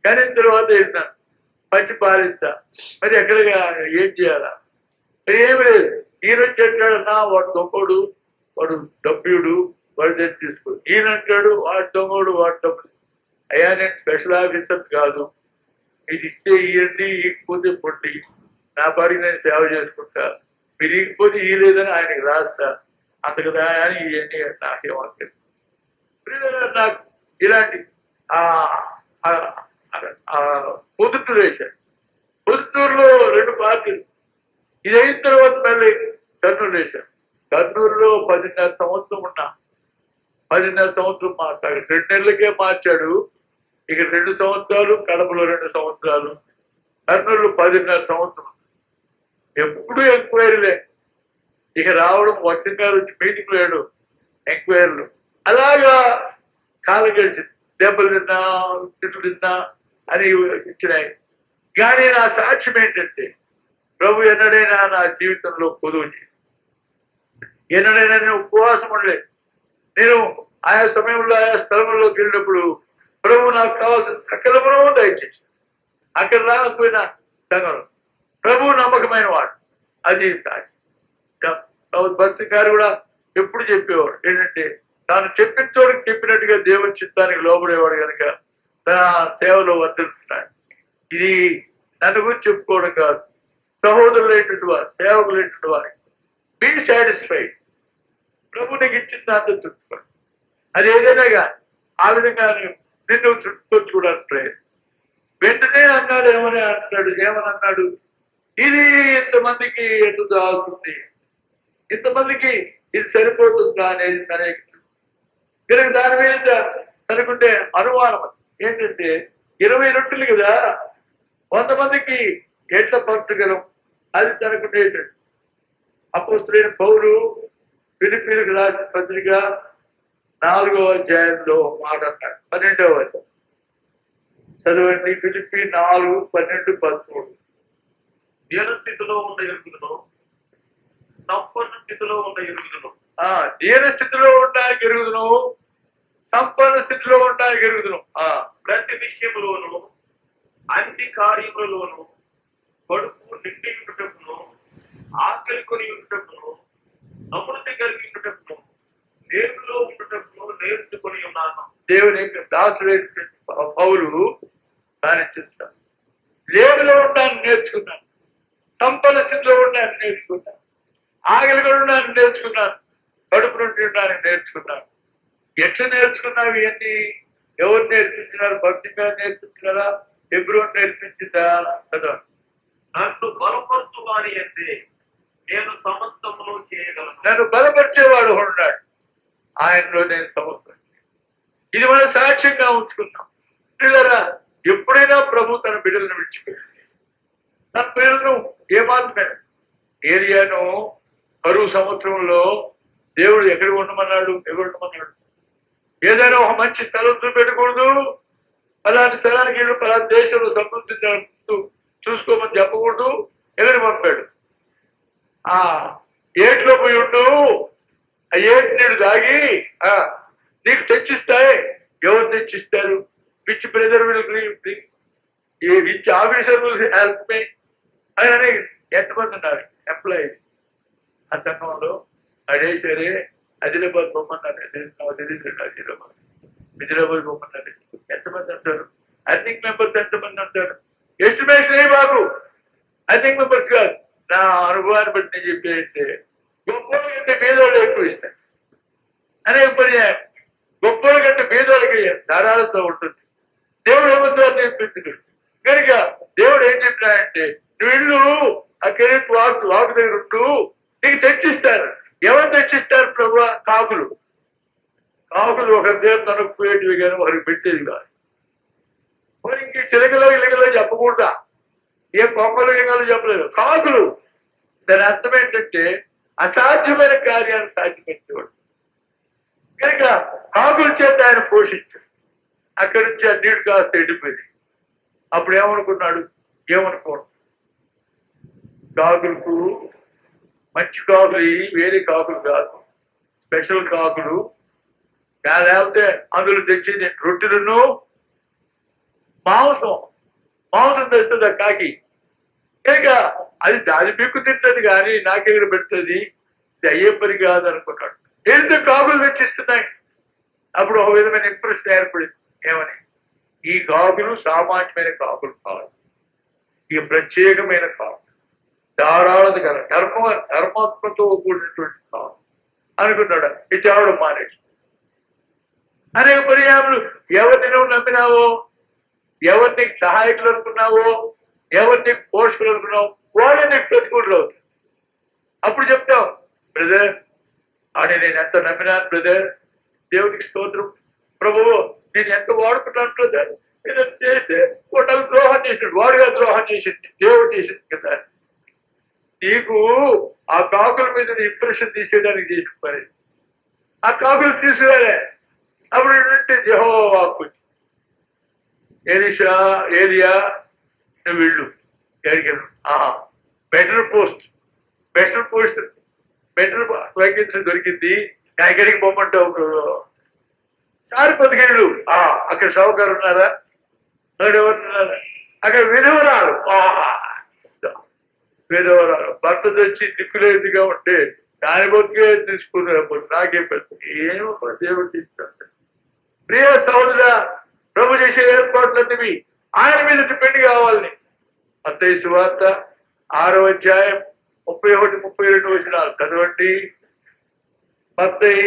కనిన తర్వాత వెళ్తాను, పచ్చి పాలిస్తా. మరి ఎక్కడగా ఏం చేయాలా? ఏమి లేదు. ఈయన చెట్టాడన్నా వాడు దొంగోడు, వాడు డబ్బుడు, వాడు తెచ్చి తీసుకోడు. ఈయన అంటాడు వాడు దొంగోడు, వాడు డబ్బు. అయ్యా, నేను స్పెషల్ ఆఫీసర్ కాదు, ఇది ఇస్తే ఇవ్వండి, ఇకపోతే పొట్టి, నా పాడికి నేను సేవ చేసుకుంటా, మీరు ఇకపోతే ఇవ్వలేదని ఆయనకి రాస్తా, అంతకదా అని ఇవన్నీ నాకేమవుతుంది. నాకు ఇలాంటి పొద్దుటూరు వేశాడు. పొద్దుటూరులో 2 పార్టీలు. ఇది అయిన తర్వాత మళ్ళీ కర్నూలు వేశాడు. కర్నూలులో 10.5 సంవత్సరం ఉన్నా. 10.5 సంవత్సరం మాట్లాడు, 2 నెలలకే మార్చాడు. ఇక 2 సంవత్సరాలు, కడపలో 2 సంవత్సరాలు, కర్నూలు 10.5 సంవత్సరం. ఎప్పుడూ ఎంక్వైరీలే. ఇక రావడం వచ్చిన గారు వచ్చి మీటింగ్ లేడు, ఎంక్వైరీలు. అలాగా కాలం గడిచింది. దెబ్బలు తిన్నా, తిట్లు తిన్నా అని ఇచ్చినాయి. కానీ నా సాక్ష్యం ఏంటంటే, ప్రభు ఎన్నడైనా నా జీవితంలో పొదువు చేసి, ఎన్నడైనా నేను ఉపవాసం ఉండలేదు. నేను ఆయా సమయంలో ఆయా స్థలంలోకి వెళ్ళినప్పుడు ప్రభు నాకు కావాల్సిన సకలమును దయచేసి, అక్కడ రాకపోయినా సంఘంలో ప్రభు నమ్మకమైన వాడు. అది భక్తి గారు కూడా ఎప్పుడు చెప్పేవాడు ఏంటంటే, తాను చెప్పిన చోటుకి చెప్పినట్టుగా దేవుని చిత్తానికి లోబడేవాడు కనుక తన సేవలో వర్తిస్తున్నాడు. ఇది నన్ను గురించి చెప్పుకోవడం కాదు, సహోదరులైనటువంటి వారు, సేవకులైనటువంటి వారికి బీ సాటిస్ఫైడ్. ప్రభు నీకు ఇచ్చిన దాంతో తృప్తిపడు. అది ఏదైనా కానీ ఆ విధంగా నిన్ను తృప్తిపరచుకోవడానికి ప్రయత్నం. వెంటనే అన్నాడు, ఏమని అన్నాడు, ఇది ఇంతమందికి ఎందుకు అవుతుంది, ఇంతమందికి ఇది సరిపోతుందా అనేది తనకి. కనుక దాని మీద తనకుంటే అనుమానం ఏంటంటే, 20 రొట్టెలు కదా 100 మందికి ఎట్లా పంచగలం, అది తనకుండేటట్టు. అపోస్తలుడైన పౌలు ఫిలిప్పీయులకు రాసిన పత్రిక 4వ అధ్యాయంలో మాట అన్నాడు. 12వ అధ్యాయం చదవండి. ఫిలిప్పీ 4, 12, 13. దీనస్థితిలో ఉన్న ఎరుగుదను, సంపన్న స్థితిలో ఉన్న ఎరుగుదను. దీన స్థితిలో ఉండడానికి ఎరుగుదును, సంపన్న స్థితిలో ఉండడానికి ఎరుగుదును. ప్రతి విషయంలోను అన్ని కార్యములలోను కడుపు నిండి ఉండటమును, ఆకలి కొని ఉండటమును, సమృద్ధి కలిగి ఉండటమును, నేర్పులో ఉండటమును నేర్చుకొని ఉన్నాను. దేవుని దాసుడు పౌలు దాన్ని చూస్తాను. లేబులో ఉండడానికి నేర్చుకున్నాను, సంపన్న స్థితిలో ఉండడానికి నేర్చుకున్నాను, ఆకలి కూడా ఉండడానికి నేర్చుకున్నాను, కడుపు నుండి ఉండడానికి నేర్చుకున్నాను. ఎట్లా నేర్చుకున్నావు? ఏంటి? ఎవరు నేర్పించినారు? భక్తిగా నేర్పించినారా? ఎబ్రోన్ నేర్పించిందా? కదా. నన్ను బలపరుచు వారి అంటే నేను సమస్తమును చేయగలను. నన్ను బలపరిచేవాడు ఉన్నాడు, ఆయనలో నేను సమస్తం. ఇది మనం సాక్ష్యంగా ఉంచుకున్నాం. పిల్లరా, ఎప్పుడైనా ప్రభు తన బిడ్డలను విడిచిపోయాడు. తన పిల్లలను ఏమాత్రమే ఏరియాను కరువు సంవత్సరంలో దేవుడు ఎక్కడికి ఉండమన్నాడు? ఏదైనా ఒక మంచి స్థలం చూపెట్టకూడదు, అలాంటి స్థలానికి వెళ్ళి పలానా దేశంలో సమృద్ధి చూసుకోమని చెప్పకూడదు. ఎక్కడికి పంపాడు? ఏట్లో పోయి ఉండు, ఆ ఏటి నీళ్ళు తాగి నీకు తెచ్చిస్తాయి. ఎవరు తెచ్చిస్తారు? Which brother which officer will help me అని ఎంతమంది ఉన్నారు ఎంప్లాయీస్ ఆ సంఘంలో? అడేసరే హైదరాబాద్ బొమ్మన్నారు, హైదరాబాద్ బొమ్మన్నారు. ఎంతమంది అంటారు? అర్నింగ్ మెంబర్స్ ఎంతమంది అంటారు? ఎస్టిమేషన్ ఏ బాబు, అర్నింగ్ మెంబర్స్ కాదు. నా అనుభవాన్ని బట్టి నేను చెప్పేస్తే గొప్పల కంటే పేదవాళ్ళు ఎక్కువ ఇస్తారు అనే పర్యాయం. గొప్పల కంటే పేదవాళ్ళకి ధారాళంతో ఉంటుంది. దేవుడు ఏమంటారు నేర్పించుడు కనుక దేవుడు ఏం చెప్పినాడంటే, నువ్వు ఇల్లు అక్కడి వాకు దగ్గర ఉంటూ నీకు తెచ్చిస్తారు. ఎవరు తెచ్చిస్తారు? ప్రభు కాకులు ఒక దేవుడు తనకు పోయేటివి కానీ వారికి పెట్టేది కాదు. మరి ఇంక చిలకలో ఇలకలో చెప్పకూడదా? ఏ కొమ్మలు ఇలకలు చెప్పలేదు, కాకులు. దాని అర్థం ఏంటంటే అసాధ్యమైన కార్యాన్ని సాధ్యపెట్టేవాడు కనుక కాకుల చేత ఆయన పోషించాడు. అక్కడి నుంచి ఆ నీడు కాస్త ఎండిపోయింది. అప్పుడు ఏమనుకున్నాడు? కాకులకు మంచి కాకులు వేరే కాకులు కాదు, స్పెషల్ కాకులు. లేకపోతే అందులో తెచ్చింది రొట్టెలను మాంసం తెస్తుంది ఆ కాకి. కనుక అది దాని పీక్కు తింటది కానీ నాకెక్కడ పెడుతుంది, ఇది అయ్యే పని కాదు అనుకున్నాడు. ఎంత కాకులు తెచ్చిస్తున్నాయి. అప్పుడు ఒక విధమైన ఇంప్రెషన్ ఏర్పడింది. ఏమని? ఈ కాకులు సామాన్యమైన కాకులు కాదు, ఈ ప్రత్యేకమైన కాకులు, ధారాళత గల ధర్మాత్మతో కూడినటువంటి కాదు అనుకున్నాడు. ఈ చావడం మానేసి అనేక పర్యాలు ఎవరిని నువ్వు నమ్మినావో, ఎవరిని సహాయకులు అనుకున్నావో, ఎవరిని పోషకులు అనుకున్నావు, వాళ్ళే నీకు ప్రతికూలు అవుతుంది. అప్పుడు చెప్తావు, బ్రదర్ అని నేను ఎంత నమ్మినాను బ్రదర్, దేవుడికి స్తోత్రం ప్రభువు, నేను ఎంత వాడుకున్నాను బ్రదర్, ఇలా చేస్తే ఒకటి ద్రోహం చేసినాడు, వాడుగా ద్రోహం చేసింది, దేవుడు చేసింది కదా. నీకు ఆ కాకుల మీద ఇంప్రెషన్ తీసేయడానికి చేసిన పని. ఆ కాకులు తీసుకురాలే. అప్పుడు ఏంటంటే యెహోవా వాక్కు ఏలియా నువ్వు వెళ్ళు, ఎక్కడికి బెటర్ పోస్ట్ వేకెన్సీ దొరికింది, ఎక్కడికి పోమంటావు? సారి 15 అక్కడ సౌకర్యం ఉన్నారా? ఎవరున్నారా? అక్కడ విధవరాలు భర్త తెచ్చి దిక్కులేదుగా ఉంటే దాని బతికే తీసుకున్నప్పుడు నాకే పెద్ద ఏమో దేవుడు తీసుకుంటాడు. ప్రియ సహోదర, ప్రభు చేసే ఏర్పాట్లన్నీ ఆయన మీద డిపెండ్ కావాలని. మత్తయి సువార్త 6వ అధ్యాయం 31-32 వచనాలు చదవండి. మత్తయి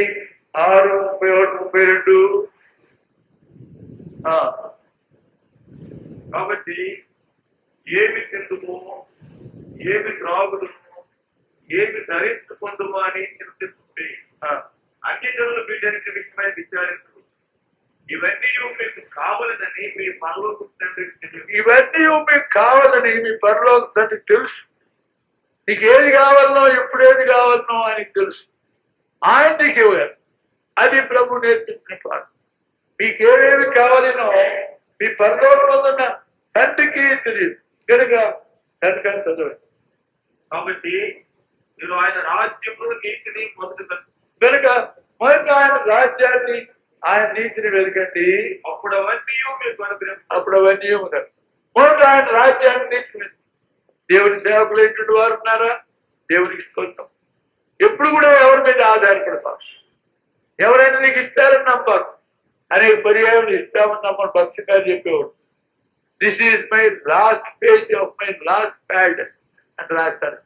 6:31-32. కాబట్టి ఏమి తిందుమో, ఏమి త్రాగుదుమో, ఏమి ధరించుకుందుమో అని చింతిస్తుంది. అన్ని జనులు వీటన్నిటి విషయమై విచారించు. ఇవన్నీ మీకు కావాలని మీ పరలోక తండ్రికి తెలుసు. ఇవన్నీ మీకు కావాలని మీ పరలోక తండ్రికి తెలుసు. నీకు ఏది కావాలనో, ఎప్పుడేది కావాలనో ఆయనకి తెలుసు. ఆయన నీకు ఇవ్వరు. అది ప్రభు నేర్పించిన పాఠం. మీకేమేమి కావాలనో మీ పరలోకంలో ఉన్న తండ్రికి తెలియదు కనుక చదవండి. కాబట్టి మీరు ఆయన రాజ్యము నీతిని మొదటి కనుక మొదట ఆయన రాజ్యాన్ని, ఆయన నీతిని వెతకండి, అప్పుడు అవన్నీ మీకు అనుగ్రహం. అప్పుడు అవన్నీ ఉన్నారు. మొదట ఆయన రాజ్యాన్ని, నీతిని. దేవుని సేవకులు ఏంటంటే వారు ఉన్నారా? దేవునికి స్తోత్రం. ఎప్పుడు కూడా ఎవరి మీద ఆధారపడతాం. ఎవరైనా నీకు ఇస్తారని నమ్మాలి. అనేక పర్యాయం ఇస్తామని నమ్మని భక్తి గారు చెప్పేవాడు. This is my last page of my last pad అని రాస్తారు.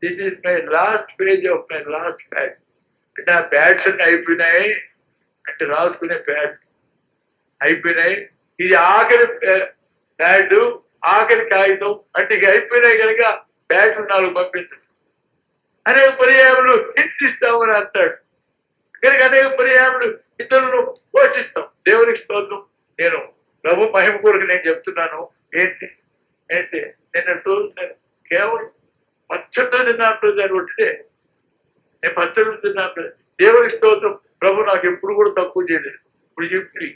This is my last page of my last pad. నా ప్యాడ్స్ అన్ని అయిపోయినాయి అంటే రాసుకునే ప్యాడ్ అయిపోయినాయి. ఇది ఆఖరి ప్యాడ్, ఆఖరి కాగితం అంటే ఇక అయిపోయినాయి కనుక ప్యాడ్లు 4 పంపించండి. అనేక పర్యాయములు హింసిస్తామని అంటాడు కనుక అనేక పర్యాయములు ఇతరులను పోషిస్తాం. దేవునికి స్తోత్రం. నేను ప్రభు మహిమ కొరకు నేను చెప్తున్నాను. ఏంటి నేను కేవలం పచ్చడితో తిన్నాను దాన్ని ఒట్టితే నేను పచ్చడి తిన్నాను. దేవునికి స్తోత్రం. ప్రభు నాకు ఎప్పుడు కూడా తక్కువ చేయలేదు. ఇప్పుడు చెప్పి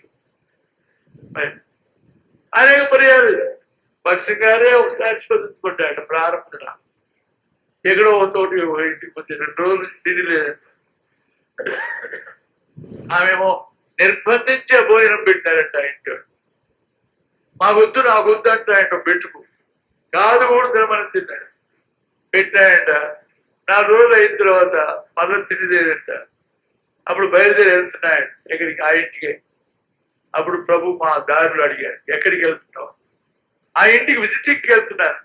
అనేక పర్యాలు పక్షి గారే ఒకసారి శోధించుకుంటాడు. ప్రారంభంగా ఎక్కడో తోటి ఇంటికి వచ్చి 2 రోజులు తిని లేదంట. ఆమెమో నిర్బంధించే భోజనం పెట్టారంట ఇంట్లో. మాకొద్దు నాకొద్దు అంటే ఆయన పెట్టుకు కాదు కూడా తినమని తిన్నాడు. పెట్టాయంట. 4 రోజులు అయిన తర్వాత మళ్ళీ తినేదేదంట. అప్పుడు బయలుదేరి వెళ్తున్నాడు ఎక్కడికి? ఆ ఇంటికి. అప్పుడు ప్రభు మా దారులు అడిగారు, ఎక్కడికి వెళ్తున్నావు? ఆ ఇంటికి విజిటింగ్కి వెళ్తున్నారు.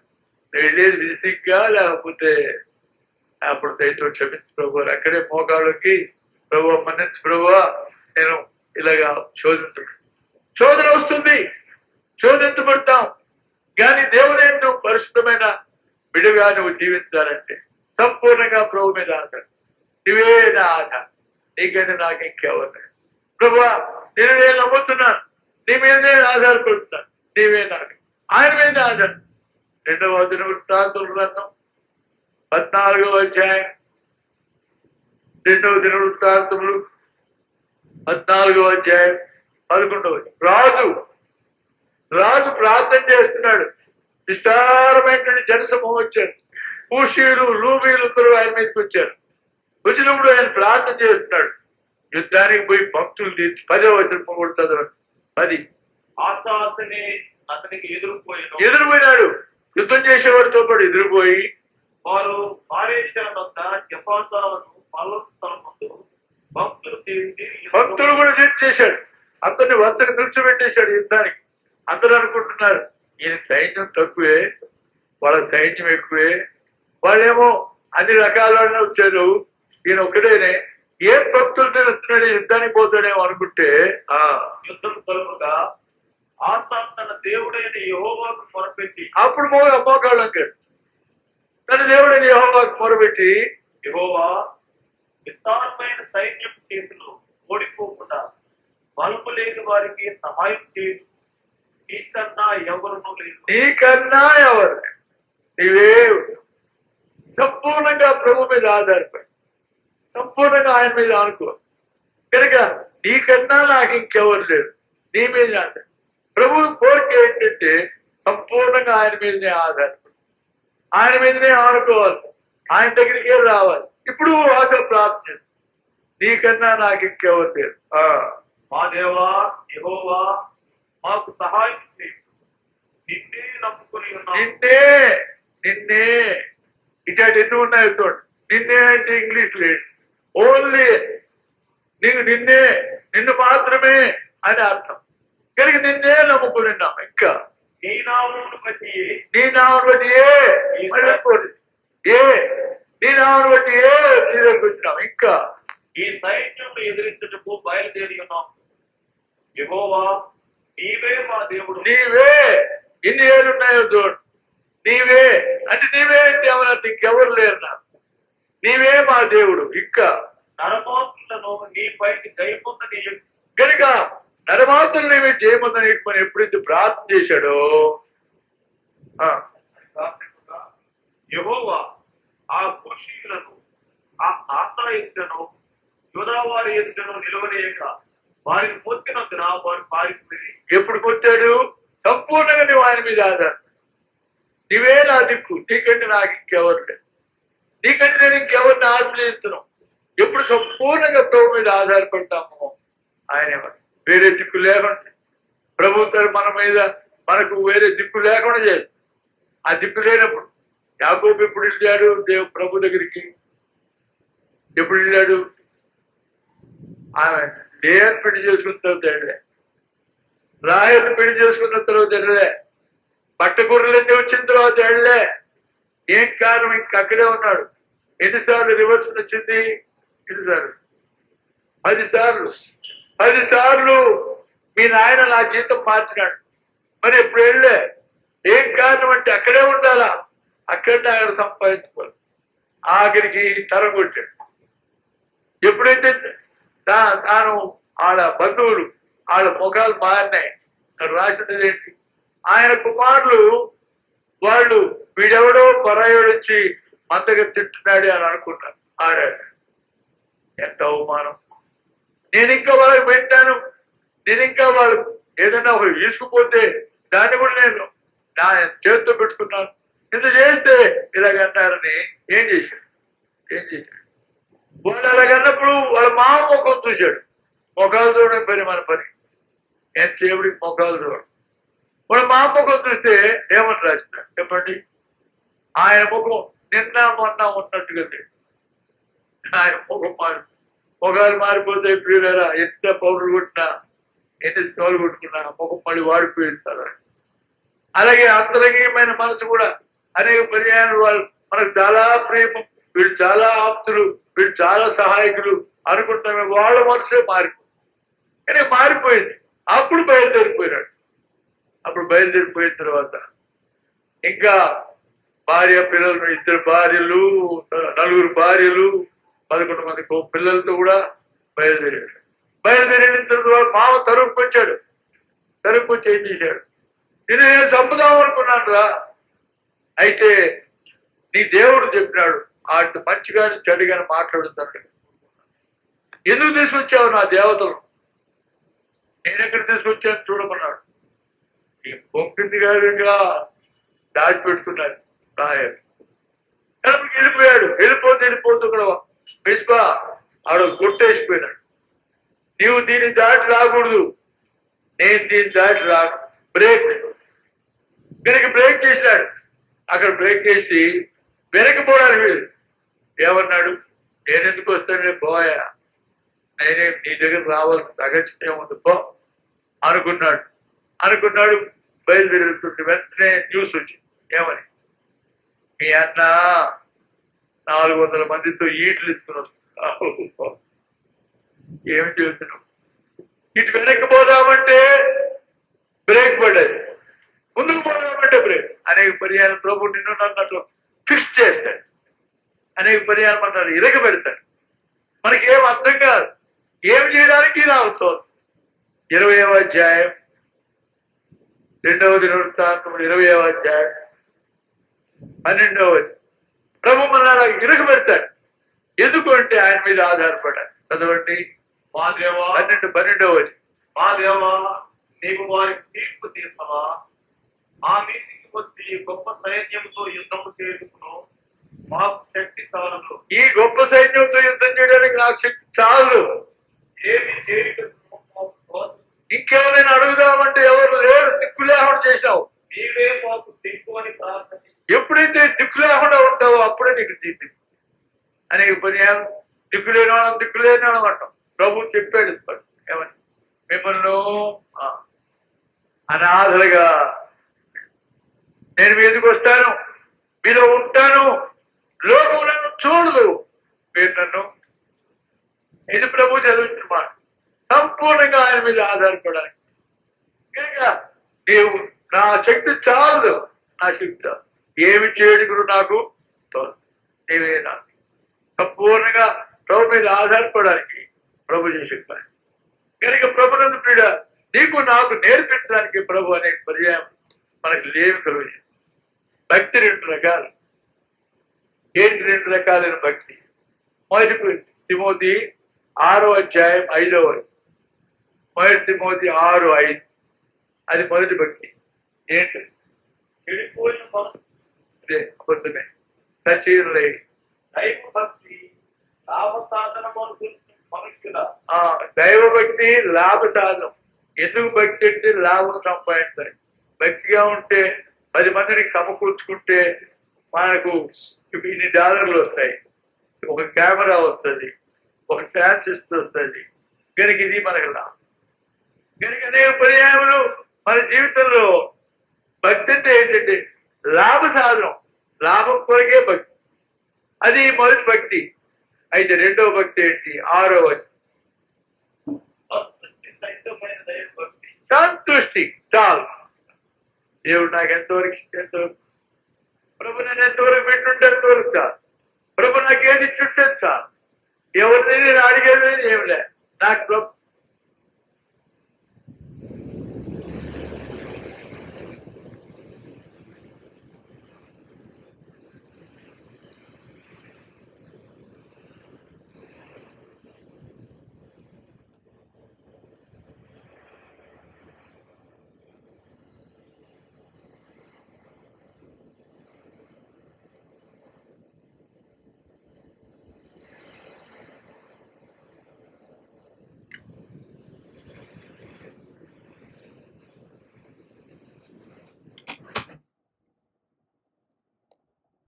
వెళ్ళేది విజిటింగ్గా లేకపోతే? అప్పుడు దయతో క్షమించు ప్రభు. అక్కడే మోకాళ్ళకి ప్రభు మన్నించు ప్రభు, నేను ఇలాగా శోధన వస్తుంది, శోధించబడతాం. కానీ దేవుని నువ్వు పరిశుద్ధమైన విడిగా నువ్వు జీవించాలంటే సంపూర్ణంగా ప్రభు మీద ఆధారం. నువ్వే నా ఆధారం, నీకంటే నాకు ఇంకెవరు ప్రభు. నేను నమ్ముతున్నాను, నీ మీద నేను ఆధారపడుతున్నాను. నీవే నాకు, ఆయన మీద ఆధారం. 2వ దినవృత్తాంతముల గ్రంథం 14వ అధ్యాయం, 2వ దినవృత్తాంతములు 14వ అధ్యాయం 11వ. రాజు ప్రార్థన చేస్తున్నాడు. విస్తారమైనటువంటి జనసమూహం వచ్చారు. కూషీలు, లూబీలు ఆయన మీదకి వచ్చారు. వచ్చినప్పుడు ఆయన ప్రార్థన చేస్తున్నాడు. యుద్ధానికి పోయి భక్తులు తీర్చి 10వ వచనం కూడా చదవండి. 10. ఆసా అతనికి ఎదురుపోయినాడు. యుద్ధం చేసేవాడితో పాటు ఎదురుపోయి వారు భక్తులు కూడా చేశాడు. అతన్ని వద్దకు నిలిచిపెట్టేశాడు యుద్ధానికి. అందరూ అనుకుంటున్నారు ఈయన సైన్యం తక్కువే, వాళ్ళ సైన్యం ఎక్కువే, వాళ్ళేమో అన్ని రకాల వచ్చారు, ఈయన ఒక్కడేనే, ఏం భక్తులు తెలుస్తున్నాడు, యుద్ధానికి పోతాడేమో అనుకుంటే యుద్ధం తలుపుగా ఆసా తన దేవుడైన యెహోవాకు మొరపెట్టి, అప్పుడు మోకాళ్ళం కాడు. తన దేవుడైన యెహోవాకు మొరపెట్టి, యెహోవా విస్తారమైన సైన్యం చేతులు ఓడిపోకుండా బలము లేని వారికి సహాయం చేయదు. నీకన్నా ఎవరునూ లేదు. నీకన్నా ఎవరు? నీవే సంపూర్ణంగా ప్రభు మీద ఆధారపడి సంపూర్ణంగా ఆయన మీద అనుకో. కనుక నీకన్నా నాకు ఇంకెవరు లేరు. నీ మీద ఆధార. ప్రభు కోరిక ఏంటంటే సంపూర్ణంగా ఆయన మీదనే ఆధారపడి ఆయన మీదనే ఆనుకోవాలి. ఆయన దగ్గరికే రావాలి. ఇప్పుడు అసలు ప్రార్థన నీకన్నా నాకు ఇంకెవరు లేరు. మా దేవా యెహోవా మాకు సహాయం చేయి. నిన్నే నమ్ముకుని ఉన్నాం. నిన్నే ఇట్లాంటి ఎన్ని ఉన్నాయి చూడండి. నిన్నే అంటే ఇంగ్లీష్ లేదు. ఓన్లీ నిన్ను మాత్రమే అని అర్థం. కనుక నిన్నే నమ్ముకుని ఉన్నాం. ఇంకా నీ నామమును బట్టి నీ నామమును బట్టి నీ నామమును బట్టి నీ దగ్గరికి వచ్చినాం. ఇంకా ఈ సైన్యం ఎదిరించుటకు బయలుదేరి ఉన్నాం. యెహోవా నీవే మా దేవుడు. నీవే ఎన్ని ఏళ్ళున్నాయో చూడు. నీవే అంటే నీవే అంటే ఎవరంటే ఇంకెవరు లేరు నాకు. నీవే మా దేవుడు. ఇంకా నరమాతులను నీపైకి జయముందని కనుక నరమాతులు నీవే జయముందని మనం ఎప్పుడైతే ప్రార్థన చేశాడో యెహోవా ఆ కుషీలను ఆ ఆశా ఎదుటను యోధావారి ఎదుటను నిలవలేక వారిని పొత్తినందున వారు పారిపోయి. ఎప్పుడు పొత్తాడు? సంపూర్ణంగా నువ్వు ఆయన మీద ఆధారం. నీవే నా దిక్కు. నీకంటే నాకు ఇంకెవరు లేదు. నీకంటే నేను ఇంకెవరిని ఆశ్రయిస్తున్నాను. ఎప్పుడు సంపూర్ణంగా ప్రభు మీద ఆధారపడతాము ఆయన వేరే దిక్కు లేకుండా ప్రభుత్వం మన మీద మనకు వేరే దిక్కు లేకుండా చేస్తాం. ఆ దిక్కు లేనప్పుడు యాకోబు ఎప్పుడు వెళ్ళాడు ప్రభు దగ్గరికి? ఎప్పుడు వెళ్ళాడు? ఆమె లేయర్ పెళ్లి చేసుకున్న తర్వాత వెళ్ళలే. రాయలు పెళ్లి చేసుకున్న తర్వాత వెళ్ళలే. పట్టకూరలన్నీ వచ్చిన తర్వాత వెళ్ళలే. ఏం కారణం? ఇంక అక్కడే ఉన్నాడు. ఎన్నిసార్లు రివర్స్ వచ్చింది? ఎన్నిసార్లు? 10 సార్లు. 10 సార్లు మీ నాయన నా జీవితం మార్చినాడు. మరి ఎప్పుడు వెళ్ళే? ఏం కారణం అంటే అక్కడే ఉండాలా. అక్కడ సంపాదించుకోవాలి. ఆఖరికి తరం కొట్టాడు. ఎప్పుడైతే తాను వాళ్ళ బంధువులు వాళ్ళ ముఖాలు మారినాయి. రాసినది ఏంటి? ఆయన కుమారులు వాళ్ళు వీడెవడో పరాయోడు వచ్చి మంతగా తింటున్నాడు అని అనుకున్నారు. ఆడాడు. ఎంత అవమానం. నేను ఇంకా వాళ్ళకి పెట్టాను. నేను ఇంకా వాళ్ళు ఏదైనా ఒకరు తీసుకుపోతే దాన్ని కూడా నేను నా చేతితో పెట్టుకున్నాను. ఇంత చేస్తే ఇలాగంటారని ఏం చేశాడు? వాళ్ళు అలాగన్నప్పుడు వాళ్ళ మామ ముఖం చూశాడు. ముఖాలు చూడడం పని మన పని. ఎంతసేపటికి ముఖాలు చూడడం. వాళ్ళ మామ ముఖం చూస్తే ఏమని రాసినాడు చెప్పండి? ఆయన ముఖం నిన్న మొన్న ఉన్నట్టుగా ఆయన ముఖాలు మారిపోతే ప్రియులరా ఎంత పౌరులు కొట్టినా ఎన్ని స్టోలు కొట్టుకున్నా ముఖం మళ్ళీ వాడిపోయిస్తారు. అలాగే అంతరంగమైన మనసు కూడా అనేక పర్యాయాలు వాళ్ళు మనకు చాలా ప్రేమ, వీళ్ళు చాలా ఆప్తులు, వీళ్ళు చాలా సహాయకులు అనుకుంటామే. వాళ్ళ మనసే మారిపోయింది. కానీ మారిపోయింది. అప్పుడు బయలుదేరిపోయినాడు. అప్పుడు బయలుదేరిపోయిన తర్వాత ఇంకా భార్య పిల్లలు, 2 భార్యలు, 4 భార్యలు, 11 మంది పిల్లలతో కూడా బయలుదేరాడు. బయలుదేరిన తర్వాత మామ తరుపుకొచ్చాడు. తరుపుకొచ్చి ఏం చేశాడు? నేను చంపుదాం అనుకున్నాను రా. అయితే నీ దేవుడు చెప్పినాడు అటు మంచిగాని చెడుగాని మాట్లాడుతాడు. ఎందుకు తీసుకొచ్చావు నా దేవతలు? నేను ఎక్కడ తీసుకొచ్చాను చూడమన్నాడు. ఈ పొంకింది గారిగా దాచిపెట్టుకున్నాడు రాయలు. వెళ్ళిపోయాడు. వెళ్ళిపోతూ కూడా మిస్బా ఆడు కొట్టేసిపోయినాడు. నీవు దీన్ని దాటి రాకూడదు, నేను దీన్ని దాటి రాను. బ్రేక్ కనుక బ్రేక్ చేసినాడు. అక్కడ బ్రేక్ చేసి వెనకపోవడానికి వీళ్ళు ఏమన్నాడు? నేనెందుకు వస్తానే పోయా, నేనే నీ దగ్గర రావాల్సిన అగత్యం ఉంది పో అనుకున్నాడు. బయలుదేరుతుంటే వెంటనే న్యూస్ వచ్చింది. ఏమని? మీ అన్న 400 మందితో ఈట్లు ఇస్తున్నాడు. ఏమి చేస్తున్నావు? ఇటు వెనక్కి పోదామంటే బ్రేక్ పడ్డది, ముందుకు పోదామంటే బ్రేక్. అనేక పర్యాలు ప్రభు నిన్ను నన్ను ఫిక్స్ చేస్తాడు. అనేక పర్యాలు మనల్ని ఇరగబెడతాడు. మనకి ఏం అర్థం కాదు. ఏం చేయడానికి రావుతోంది. 20వ అధ్యాయం 2వ దినవృత్తాంతం 20వ అధ్యాయం 12వ ప్రభు మనల్ని ఇరుగబెడతాడు. ఎందుకు అంటే ఆయన మీద ఆధారపడాలి. చదవండి. మా దేవా 12వ మా దేవా నీవు వారికి తీర్పు తీర్చవా? ఆ నీతికి వచ్చి గొప్ప సైన్యంతో యుద్ధము చేసుకును మాకు శక్తి చాలదు. ఈ గొప్ప సైన్యంతో యుద్ధం చేయడానికి నాకు శక్తి చాలు. ఏమి చేయక ఇంకేమైనా అడుగుదామంటే ఎవరు లేరు. దిక్కు లేకుండా చేశావు. నీవే మాకు దిక్కు అని ప్రార్థన. ఎప్పుడైతే దిక్కు లేకుండా ఉంటావో అప్పుడే నీకు తీర్పు. అనేక పర్యాలు దిక్కు లేని వాళ్ళం దిక్కు లేని వాళ్ళం అంటాం. ప్రభు చెప్పాడు ఏమని, మిమ్మల్ని అనాథలుగా నేను మీదకి వస్తాను, మీలో ఉంటాను, లోకం నన్ను చూడదు, మీరు నన్ను. ఇది ప్రభు చదువుతున్న మాట. సంపూర్ణంగా ఆయన మీద ఆధారపడాలి. కనుక నీవు నా శక్తి చాలదు, నా శక్తి చాలు. ఏమి చేయడు నాకు తోదు, నీవే నాకు. సంపూర్ణంగా ప్రభు మీద ఆధారపడడానికి ప్రభు చేసే పని. కనుక ప్రభునందు పీడ నీకు నాకు నేర్పించడానికి ప్రభు అనే పర్యాయం మనకు లేవి కలుగు. భక్తి 2 రకాలు. ఏంటి 2 రకాలైన భక్తి? మొదటి తిమోతి 6వ అధ్యాయం 5వ మొదటి తిమోతి 6:5 అది మొదటి భక్తి. ఏంటి? చెడిపోయిన పొద్దునే సచీరులై దైవ భక్తి లాభ సాధనము మనుషుల. దైవ భక్తి లాభ సాధనం. ఎందుకు భక్తి అంటే లాభం సంపాదించాలి. భక్తిగా ఉంటే 10 మందిని సమకూర్చుకుంటే మనకు ఇన్ని డాలర్లు వస్తాయి, ఒక కెమెరా వస్తుంది, ఒక ట్రాన్సిస్టర్ వస్తుంది. కనుక ఇది మనకు లాభం. కనుక అనేక పర్యాయములు మన జీవితంలో భక్తి అంటే ఏంటంటే లాభ సాధనం, లాభం కొరకే భక్తి. అది మొదటి భక్తి. అయితే 2వ భక్తి ఏంటి? 6వ సంతుష్టి. చాలు, దేవుడు నాకు ఎంతవరకు ఎంతవరకు, ప్రభు నన్ను ఎంతవరకు పెట్టుంటే ఎంతవరకు చాలు, ప్రభు నాకు ఏది ఇచ్చుంటే చాలు, ఎవరిని నేను అడిగేది ఏమి లే, నాకు